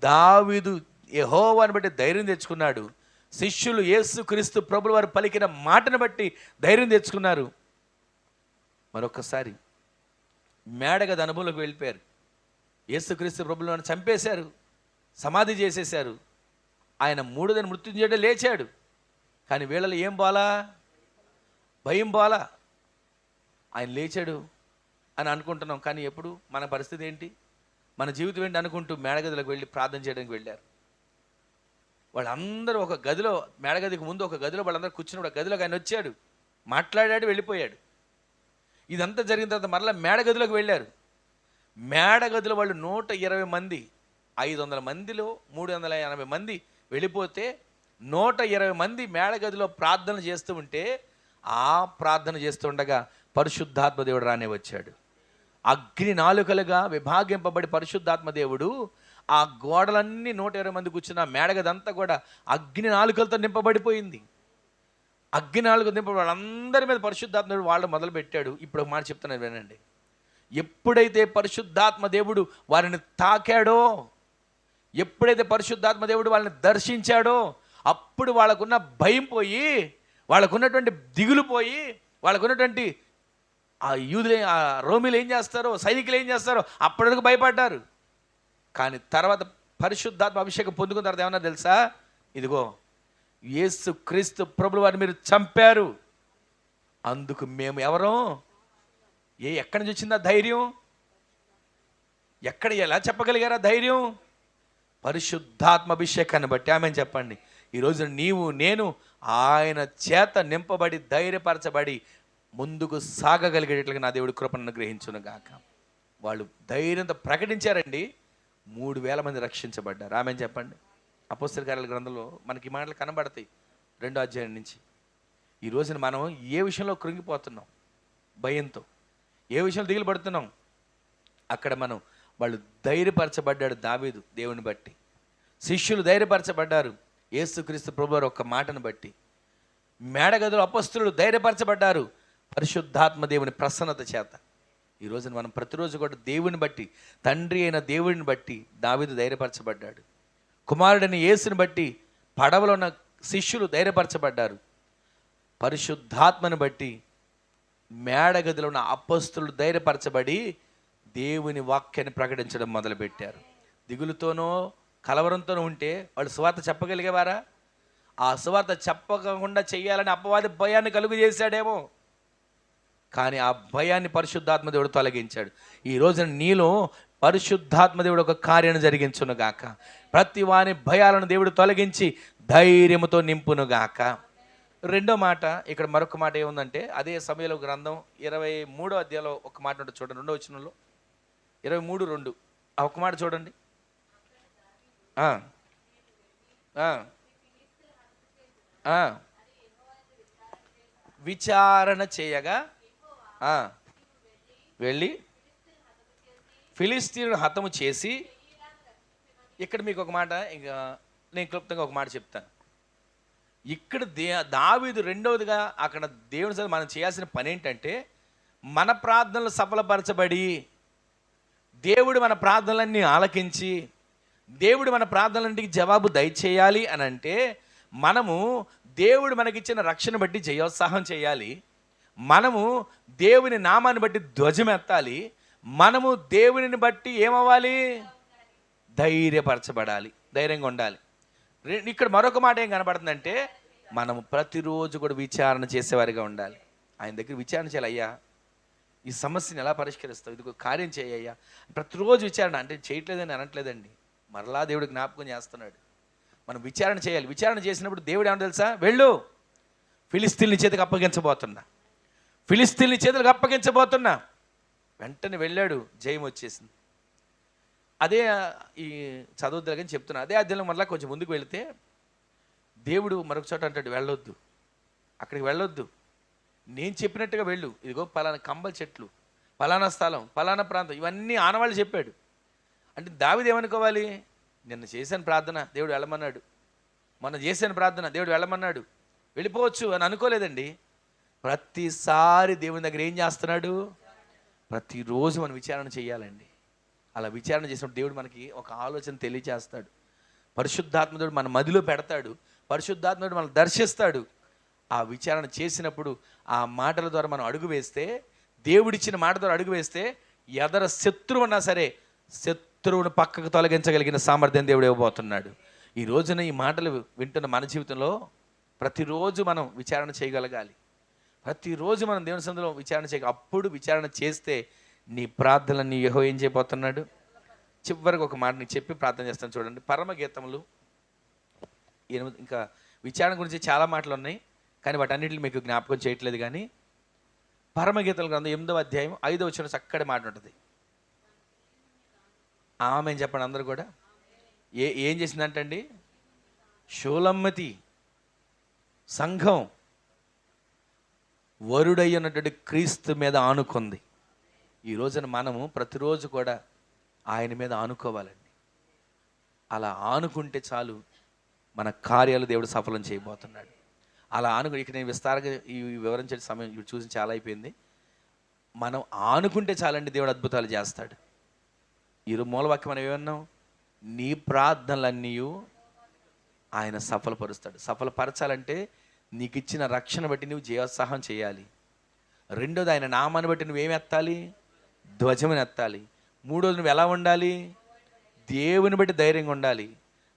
దావీదు యెహోవాను బట్టి ధైర్యం తెచ్చుకున్నాడు. శిష్యులు యేసుక్రీస్తు ప్రభువు వారు పలికిన మాటను బట్టి ధైర్యం తెచ్చుకున్నారు. మరొకసారి మేడగది అనుభవంలోకి వెళ్ళిపోయారు. యేసుక్రీస్తు ప్రభువును వారిని చంపేశారు, సమాధి చేసేశారు. ఆయన 3వ దినం మృత్యుంజయుడే లేచాడు. కానీ వీళ్ళలో ఏం బాలా? భయం బాలా. ఆయన లేచాడు అని అనుకుంటున్నాం, కానీ ఎప్పుడు మన పరిస్థితి ఏంటి, మన జీవితం ఏంటి అనుకుంటూ మేడగదిలోకి వెళ్ళి ప్రార్థన చేయడానికి వెళ్ళారు. వాళ్ళందరూ ఒక గదిలో, మేడగదికి ముందు ఒక గదిలో వాళ్ళందరూ కూర్చుని, గదిలోకి ఆయన వచ్చాడు, మాట్లాడాడు, వెళ్ళిపోయాడు. ఇదంతా జరిగిన తర్వాత మరలా మేడగదిలోకి వెళ్ళారు. మేడగదిలో వాళ్ళు 120 మంది, 500 మందిలో 380 మంది వెళ్ళిపోతే 120 మంది మేడగదిలో ప్రార్థన చేస్తూ ఉంటే, ఆ ప్రార్థన చేస్తుండగా పరిశుద్ధాత్మ దేవుడు రానే వచ్చాడు. అగ్ని నాలుకలుగా విభాగింపబడి పరిశుద్ధాత్మ దేవుడు ఆ గోడలన్నీ 120 మంది కూర్చున్న మేడగదంతా కూడా అగ్ని నాలుకలతో నింపబడిపోయింది. అగ్ని నాలుకలు నింపబడి వాళ్ళందరి మీద పరిశుద్ధాత్మ దేవుడు వాళ్ళు మొదలు పెట్టాడు. ఇప్పుడు ఒక మాట చెప్తున్నాను వినండి. ఎప్పుడైతే పరిశుద్ధాత్మ దేవుడు వారిని తాకాడో, ఎప్పుడైతే పరిశుద్ధాత్మ దేవుడు వాళ్ళని దర్శించాడో, అప్పుడు వాళ్ళకున్న భయం పోయి, వాళ్ళకున్నటువంటి దిగులు పోయి, వాళ్ళకున్నటువంటి ఆ యూదులు, ఆ రోమిలు ఏం చేస్తారో, సైనికులు ఏం చేస్తారో అప్పటివరకు భయపడ్డారు. కానీ తర్వాత పరిశుద్ధాత్మ అభిషేకం పొందుకున్న తర్వాత ఏమన్నా తెలుసా? ఇదిగో యేసు క్రీస్తు ప్రభువు వారిని మీరు చంపారు, అందుకు మేము ఎవరో, ఎక్కడి నుంచి వచ్చిందా ధైర్యం? ఎక్కడ, ఎలా చెప్పగలిగారా ధైర్యం? పరిశుద్ధాత్మ అభిషేకాన్ని బట్టి. ఆమెను చెప్పండి. ఈరోజు నీవు నేను ఆయన చేత నింపబడి ధైర్యపరచబడి ముందుకు సాగగలిగేటట్లుగా నా దేవుడి కృపను అనుగ్రహించును గాక. వాళ్ళు ధైర్యంతో ప్రకటించారండి. 3000 మంది రక్షించబడ్డారు. ఆమెను చెప్పండి. అపోస్తల కార్యాల గ్రంథంలో మనకి ఈ మాటలు కనబడతాయి 2వ అధ్యాయం నుంచి. ఈ రోజున మనం ఏ విషయంలో కృంగిపోతున్నాం, భయంతో ఏ విషయంలో దిగులు పడుతున్నాం, అక్కడ మనం వాళ్ళు ధైర్యపరచబడ్డాడు దావీదు దేవుని బట్టి. శిష్యులు ధైర్యపరచబడ్డారు యేసుక్రీస్తు ప్రభువారు ఒక్క మాటను బట్టి. మేడగదులు అపొస్తలులు ధైర్యపరచబడ్డారు పరిశుద్ధాత్మ దేవుని ప్రసన్నత చేత. ఈ రోజున మనం ప్రతిరోజు కూడా దేవుని బట్టి, తండ్రి అయిన దేవుడిని బట్టి దావీదు ధైర్యపరచబడ్డాడు. కుమారుడైన యేసుని బట్టి పడవలో ఉన్న శిష్యులు ధైర్యపరచబడ్డారు. పరిశుద్ధాత్మను బట్టి మేడగదిలో ఉన్న అపొస్తలులు ధైర్యపరచబడి దేవుని వాక్యాన్ని ప్రకటించడం మొదలుపెట్టారు. దిగులుతోనో కలవరంతోనూ ఉంటే వాళ్ళు సువార్త చెప్పగలిగేవారా? ఆ సువార్త చెప్పకుండా చెయ్యాలని అపవాది భయాన్ని కలుగు చేశాడేమో, కానీ ఆ భయాన్ని పరిశుద్ధాత్మ దేవుడు తొలగించాడు. ఈ రోజున నీలో పరిశుద్ధాత్మ దేవుడు ఒక కార్యాన్ని జరిగించునుగాక. ప్రతి వాని భయాలను దేవుడు తొలగించి ధైర్యముతో నింపునుగాక. రెండో మాట ఇక్కడ మరొక మాట ఏముందంటే, అదే సమయంలో గ్రంథం 23వ అధ్యాయంలో ఒక మాట ఉంటుంది చూడండి, 2వ వచనంలో 23:2 ఆ ఒక్క మాట చూడండి. ఆ, ఆ, ఆ, విచారణ చేయగా వెళ్ళి ఫిలిస్తీయులను హతము చేసి, ఇక్కడ మీకు ఒక మాట, ఇంకా నేను క్లుప్తంగా ఒక మాట చెప్తాను. ఇక్కడ దావీదు రెండవదిగా అక్కడ దేవుని సన్నిధిలో మనం చేయాల్సిన పని ఏంటంటే, మన ప్రార్థనలు సఫలపరచబడి దేవుడు మన ప్రార్థనలన్నీ ఆలకించి దేవుడు మన ప్రార్థనలన్నింటికి జవాబు దయచేయాలి అని అంటే, మనము దేవుడు మనకిచ్చిన రక్షణ బట్టి జయోత్సాహం చేయాలి, మనము దేవుని నామాన్ని బట్టి ధ్వజమెత్తాలి, మనము దేవునిని బట్టి ఏమవ్వాలి, ధైర్యపరచబడాలి, ధైర్యంగా ఉండాలి. ఇక్కడ మరొక మాట ఏం కనబడుతుందంటే, మనము ప్రతిరోజు కూడా విచారణ చేసేవారిగా ఉండాలి. ఆయన దగ్గర విచారణ చేయాలి. అయ్యా, ఈ సమస్యను ఎలా పరిష్కరిస్తావు, ఇది కార్యం చేయ్యా. ప్రతిరోజు విచారణ అంటే చేయట్లేదని అనట్లేదండి, మరలా దేవుడు జ్ఞాపకం చేస్తున్నాడు. మనం విచారణ చేయాలి. విచారణ చేసినప్పుడు దేవుడు ఏమో తెలుసా, వెళ్ళు, ఫిలిస్తీన్ల చేతికి అప్పగించబోతున్నా, ఫిలిస్తీన్ల చేతులకు అప్పగించబోతున్నా. వెంటనే వెళ్ళాడు, జయం వచ్చేసింది. అదే ఈ చదువుద్దని చెప్తున్నా. అదే అధ్యాయంలో మరలా కొంచెం ముందుకు వెళితే దేవుడు మరొక చోట అంటాడు, వెళ్ళొద్దు, అక్కడికి వెళ్ళొద్దు, నేను చెప్పినట్టుగా వెళ్ళు, ఇదిగో పలానా కంబల్ చెట్లు, పలానా స్థలం, పలానా ప్రాంతం, ఇవన్నీ ఆనవాళ్ళు చెప్పాడు. అంటే దావీదు ఏమనుకోవాలి, నిన్న చేశాను ప్రార్థన, దేవుడు వెళ్ళమన్నాడు, మొన్న చేశాను ప్రార్థన, దేవుడు వెళ్ళమన్నాడు, వెళ్ళిపోవచ్చు అని అనుకోలేదండి. ప్రతిసారి దేవుని దగ్గర ఏం చేస్తున్నాడు, ప్రతిరోజు మనం విచారణ చేయాలండి. అలా విచారణ చేసినప్పుడు దేవుడు మనకి ఒక ఆలోచన తెలియజేస్తాడు, పరిశుద్ధాత్మడు మన మదిలో పెడతాడు, పరిశుద్ధాత్మడు మనం దర్శిస్తాడు. ఆ విచారణ చేసినప్పుడు ఆ మాటల ద్వారా మనం అడుగు వేస్తే, దేవుడిచ్చిన మాట ద్వారా అడుగు వేస్తే, ఎదర శత్రువు అన్నా సరే శత్రువును పక్కకు తొలగించగలిగిన సామర్థ్యం దేవుడు ఇవ్వబోతున్నాడు. ఈ రోజున ఈ మాటలు వింటున్న మన జీవితంలో ప్రతిరోజు మనం విచారణ చేయగలగాలి. ప్రతిరోజు మనం దేవుని సన్నిధిలో విచారణ అప్పుడు విచారణ చేస్తే నీ ప్రార్థనలన్నీ యెహోవా ఏం చేయబోతున్నాడు. చివరికి ఒక మాట నీకు చెప్పి ప్రార్థన చేస్తాను చూడండి. పరమగీతములు 8. ఇంకా విచారణ గురించి చాలా మాటలు ఉన్నాయి, కానీ వాటన్నిటిని మీకు జ్ఞాపకం చేయట్లేదు. కానీ పరమగీతల గ్రంథం 8వ అధ్యాయం 5వ వచనం చక్కటి మాట ఉంటుంది. ఆమె చెప్పండి అందరూ కూడా. ఏం చేసిందంటండి, షూలమ్మతి సంఘం వరుడయ్యున్నటువంటి క్రీస్తు మీద ఆనుకుంది. ఈ రోజున మనము ప్రతిరోజు కూడా ఆయన మీద ఆనుకోవాలండి. అలా ఆనుకుంటే చాలు, మన కార్యాలు దేవుడు సఫలం చేయబోతున్నాడు. అలా ఇక నేను విస్తారంగా ఈ వివరించే సమయం ఇప్పుడు చూసి చాలా అయిపోయింది. మనం ఆనుకుంటే చాలండి, దేవుడు అద్భుతాలు చేస్తాడు. ఈరోజు మూలవాక్యం మనం ఏమన్నాం, నీ ప్రార్థనలన్నీ ఆయన సఫలపరుస్తాడు. సఫలపరచాలంటే నీకు ఇచ్చిన రక్షణ బట్టి నువ్వు జయోత్సాహం చేయాలి. రెండోది, ఆయన నామాన్ని బట్టి నువ్వేమి ఎత్తాలి, ధ్వజముని ఎత్తాలి. మూడోది, నువ్వు ఎలా ఉండాలి, దేవుని బట్టి ధైర్యంగా ఉండాలి.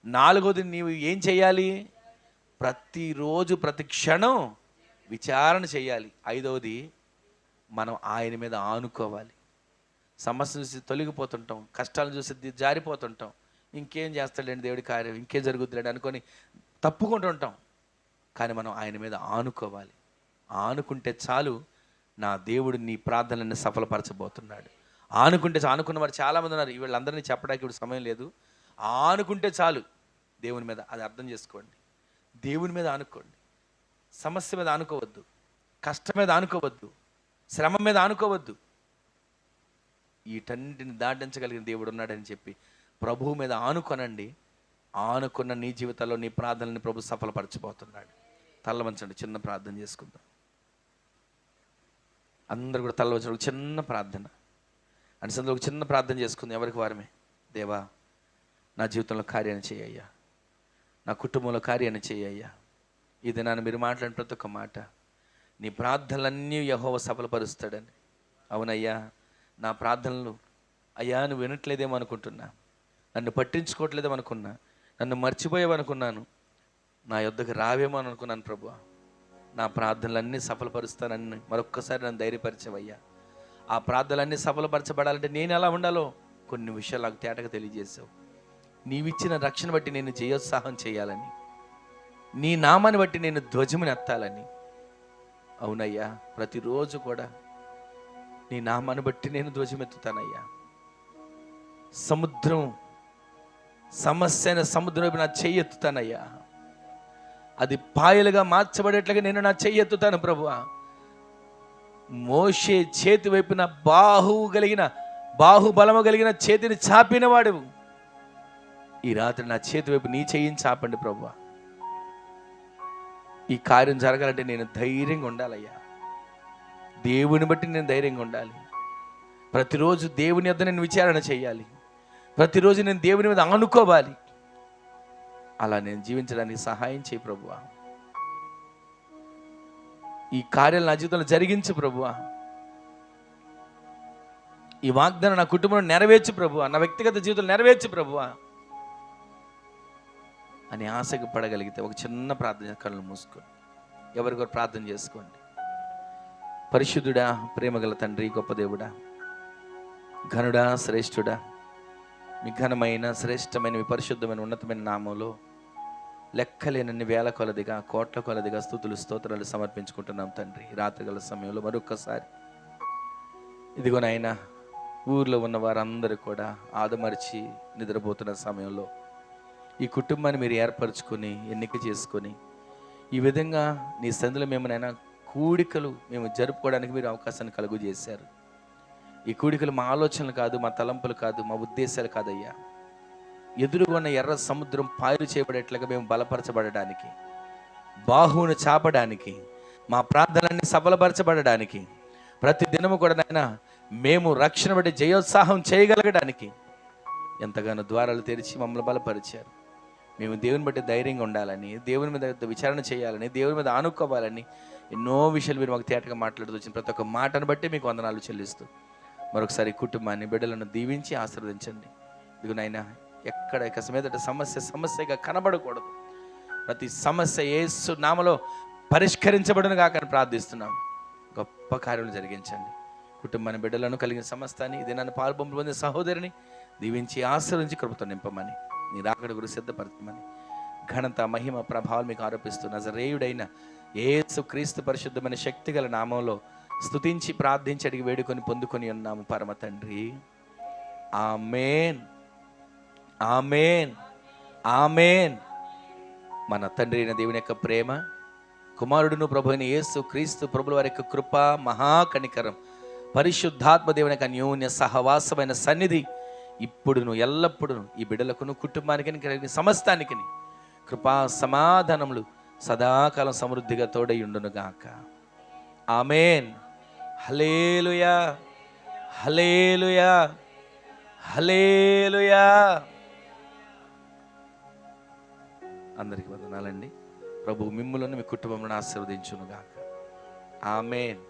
నాలుగోది, నీవు ఏం చేయాలి, ప్రతిరోజు ప్రతి క్షణం విచారణ చేయాలి. ఐదవది, మనం ఆయన మీద ఆనుకోవాలి. సమస్య చూసి తొలగిపోతుంటాం, కష్టాలను చూసి జారిపోతుంటాం, ఇంకేం చేస్తాడండి దేవుడి కార్యం, ఇంకేం జరుగుతుందండి అనుకొని తప్పుకుంటుంటాం. కానీ మనం ఆయన మీద ఆనుకోవాలి. ఆనుకుంటే చాలు, నా దేవుడు నీ ప్రార్థనలను సఫలపరచబోతున్నాడు. ఆనుకున్న వారు చాలామంది ఉన్నారు. వీళ్ళందరినీ చెప్పడానికి ఇప్పుడు సమయం లేదు. ఆనుకుంటే చాలు దేవుని మీద, అది అర్థం చేసుకోండి. దేవుని మీద ఆనుకోండి. సమస్య మీద ఆనుకోవద్దు, కష్టం మీద ఆనుకోవద్దు, శ్రమ మీద ఆనుకోవద్దు. వీటన్నిటిని దాటించగలిగిన దేవుడు ఉన్నాడని చెప్పి ప్రభువు మీద ఆనుకొనండి. ఆనుకున్న నీ జీవితంలో నీ ప్రార్థనని ప్రభు సఫలపరచబోతున్నాడు. తల్ల వంచండి, చిన్న ప్రార్థన చేసుకుందాం. అందరూ కూడా తల్ల వంచండి, ఒక చిన్న ప్రార్థన అనిసందులో ఒక చిన్న ప్రార్థన చేసుకుందాం. ఎవరికి వారమే, దేవా నా జీవితంలో కార్యాన్ని చేయ్యా, నా కుటుంబంలో కార్యాన్ని చేయ్యా. ఈ దినాన్ని మీరు మాట్లాడిన ప్రతి ఒక్క మాట, నీ ప్రార్థనలన్నీ యెహోవా సఫలపరుస్తాడని. అవునయ్యా, నా ప్రార్థనలు అయ్యా నువ్వు వినట్లేదేమో అనుకుంటున్నా, నన్ను పట్టించుకోవట్లేదేమో అనుకున్నా, నన్ను మర్చిపోయావనుకున్నాను, నా యొద్దకు రావేమో అని అనుకున్నాను. ప్రభువా, నా ప్రార్థనలన్నీ సఫలపరుస్తానని మరొక్కసారి నన్ను ధైర్యపరిచవయ్యా. ఆ ప్రార్థనలన్నీ సఫలపరచబడాలంటే నేను ఎలా ఉండాలో కొన్ని విషయాలు నాకు తేటగా తెలియజేసావు. నీవిచ్చిన రక్షణ బట్టి నేను జయోత్సాహం చేయాలని, నీ నామాన్ని బట్టి నేను ధ్వజముని ఎత్తాలని. అవునయ్యా, ప్రతిరోజు కూడా నీ నామాన్ని బట్టి నేను ధ్వజమెత్తుతానయ్యా. సముద్రం సమస్య అయిన సముద్రం వైపు నా చెయ్యి ఎత్తుతానయ్యా. అది పాయలుగా మార్చబడేట్లుగా నేను నా చెయ్యి ఎత్తుతాను ప్రభువా. మోషే చేతి వైపున బాహుబలము కలిగిన చేతిని చాపిన వాడు, ఈ రాత్రి నా చేతి వైపు నీ చెయ్యిని చాపండి ప్రభువా. ఈ కార్యం జరగాలంటే నేను ధైర్యంగా ఉండాలయ్యా. దేవుని బట్టి నేను ధైర్యంగా ఉండాలి. ప్రతిరోజు దేవుని యొద్ద నేను విచారణ చేయాలి. ప్రతిరోజు నేను దేవుని మీద ఆనుకోవాలి. అలా నేను జీవించడానికి సహాయం చేయి ప్రభువా. ఈ కార్యాలు నా జీవితంలో జరిగించు ప్రభువా. ఈ వాగ్దానం నా కుటుంబంలో నెరవేర్చు ప్రభువా. నా వ్యక్తిగత జీవితంలో నెరవేర్చు ప్రభువా అని ఆశకు పడగలిగితే ఒక చిన్న ప్రార్థన, కళ్ళు మూసుకొని ఎవరికొరు ప్రార్థన చేసుకోండి. పరిశుద్ధుడా, ప్రేమగల తండ్రి, గొప్ప దేవుడా, ఘనుడా, శ్రేష్ఠుడా, మీ ఘనమైన శ్రేష్టమైన మీ పరిశుద్ధమైన ఉన్నతమైన నామంలో లెక్కలేనన్ని వేల కొలదిగా కోట్ల కొలదిగా స్తుతులు స్తోత్రాలు సమర్పించుకుంటున్నాం తండ్రి. రాత్రిగల సమయంలో మరొక్కసారి ఇదిగో నాయనా, ఊర్లో ఉన్న వారందరూ కూడా ఆదమర్చి నిద్రపోతున్న సమయంలో ఈ కుటుంబాన్ని మీరు ఏర్పరచుకొని ఎన్నిక చేసుకొని ఈ విధంగా నీ సందులో మేమునైనా కూడికలు మేము జరుపుకోవడానికి మీరు అవకాశాన్ని కలుగు చేశారు. ఈ కూడికలు మా ఆలోచనలు కాదు, మా తలంపులు కాదు, మా ఉద్దేశాలు కాదయ్యా. ఎదురుగొన్న ఎర్ర సముద్రం పాయలు చేయబడేట్లుగా మేము బలపరచబడడానికి, బాహువును చాపడానికి, మా ప్రార్థనని సఫలపరచబడడానికి, ప్రతి దినము కూడా నాయనా మేము రక్షణ బట్టి జయోత్సాహం చేయగలగడానికి ఎంతగానో ద్వారాలు తెరిచి మమ్మల్ని బలపరిచారు. మేము దేవుని బట్టి ధైర్యంగా ఉండాలని, దేవుని మీద విచారణ చేయాలని, దేవుని మీద ఆనుకోవాలని ఎన్నో విషయాలు మీరు మాకు తేటగా మాట్లాడుతూ వచ్చిన ప్రతి ఒక్క మాటను బట్టి మీకు వందనాలు చెల్లిస్తూ మరొకసారి కుటుంబాన్ని, బిడ్డలను దీవించి ఆశీర్వదించండి. ఇదిగో నాయనా, ఎక్కడ ఇక మీదట సమస్యగా కనబడకూడదు. ప్రతి సమస్య యేసు నామములో పరిష్కరించబడును గాక అని ప్రార్థిస్తున్నాం. గొప్ప కార్యాలు జరిగించండి. కుటుంబాన్ని, బిడ్డలను కలిగిన సమస్తాన్ని, ఇది నన్ను పాల్పొంపు పొందిన సహోదరిని దీవించి ఆశీర్వదించి కృపతో నింపమని, నీ రాకడ గురించి సిద్ధపరచమని, ఘనత, మహిమ, ప్రభావాలు మీకు ఆరోపిస్తూ నజరేయుడైన యేసు క్రీస్తు పరిశుద్ధమైన శక్తిగల నామంలో స్తుతించి ప్రార్థించి అడిగి వేడుకొని పొందుకొని ఉన్నాము పరమ తండ్రి. ఆమేన్, ఆమేన్, ఆమేన్. మన తండ్రి అయిన దేవుని యొక్క ప్రేమ, కుమారుడును ప్రభు అయిన యేసు క్రీస్తు ప్రభుల వారి యొక్క కృప, మహాకనికరం, పరిశుద్ధాత్మ దేవుని యొక్క అన్యోన్య సహవాసమైన సన్నిధి ఇప్పుడును ఎల్లప్పుడూ ఈ బిడ్డలకును కుటుంబానికి కలిగిన సమస్తానికి కృపా సమాధానములు సదాకాలం సమృద్ధిగా తోడై ఉండును గాక. ఆమేన్. హల్లెలూయా, హల్లెలూయా, హల్లెలూయా. అందరికీ వందనాలండి. ప్రభు మిమ్ములను మీ కుటుంబములను ఆశీర్వదించును గాక. ఆమేన్.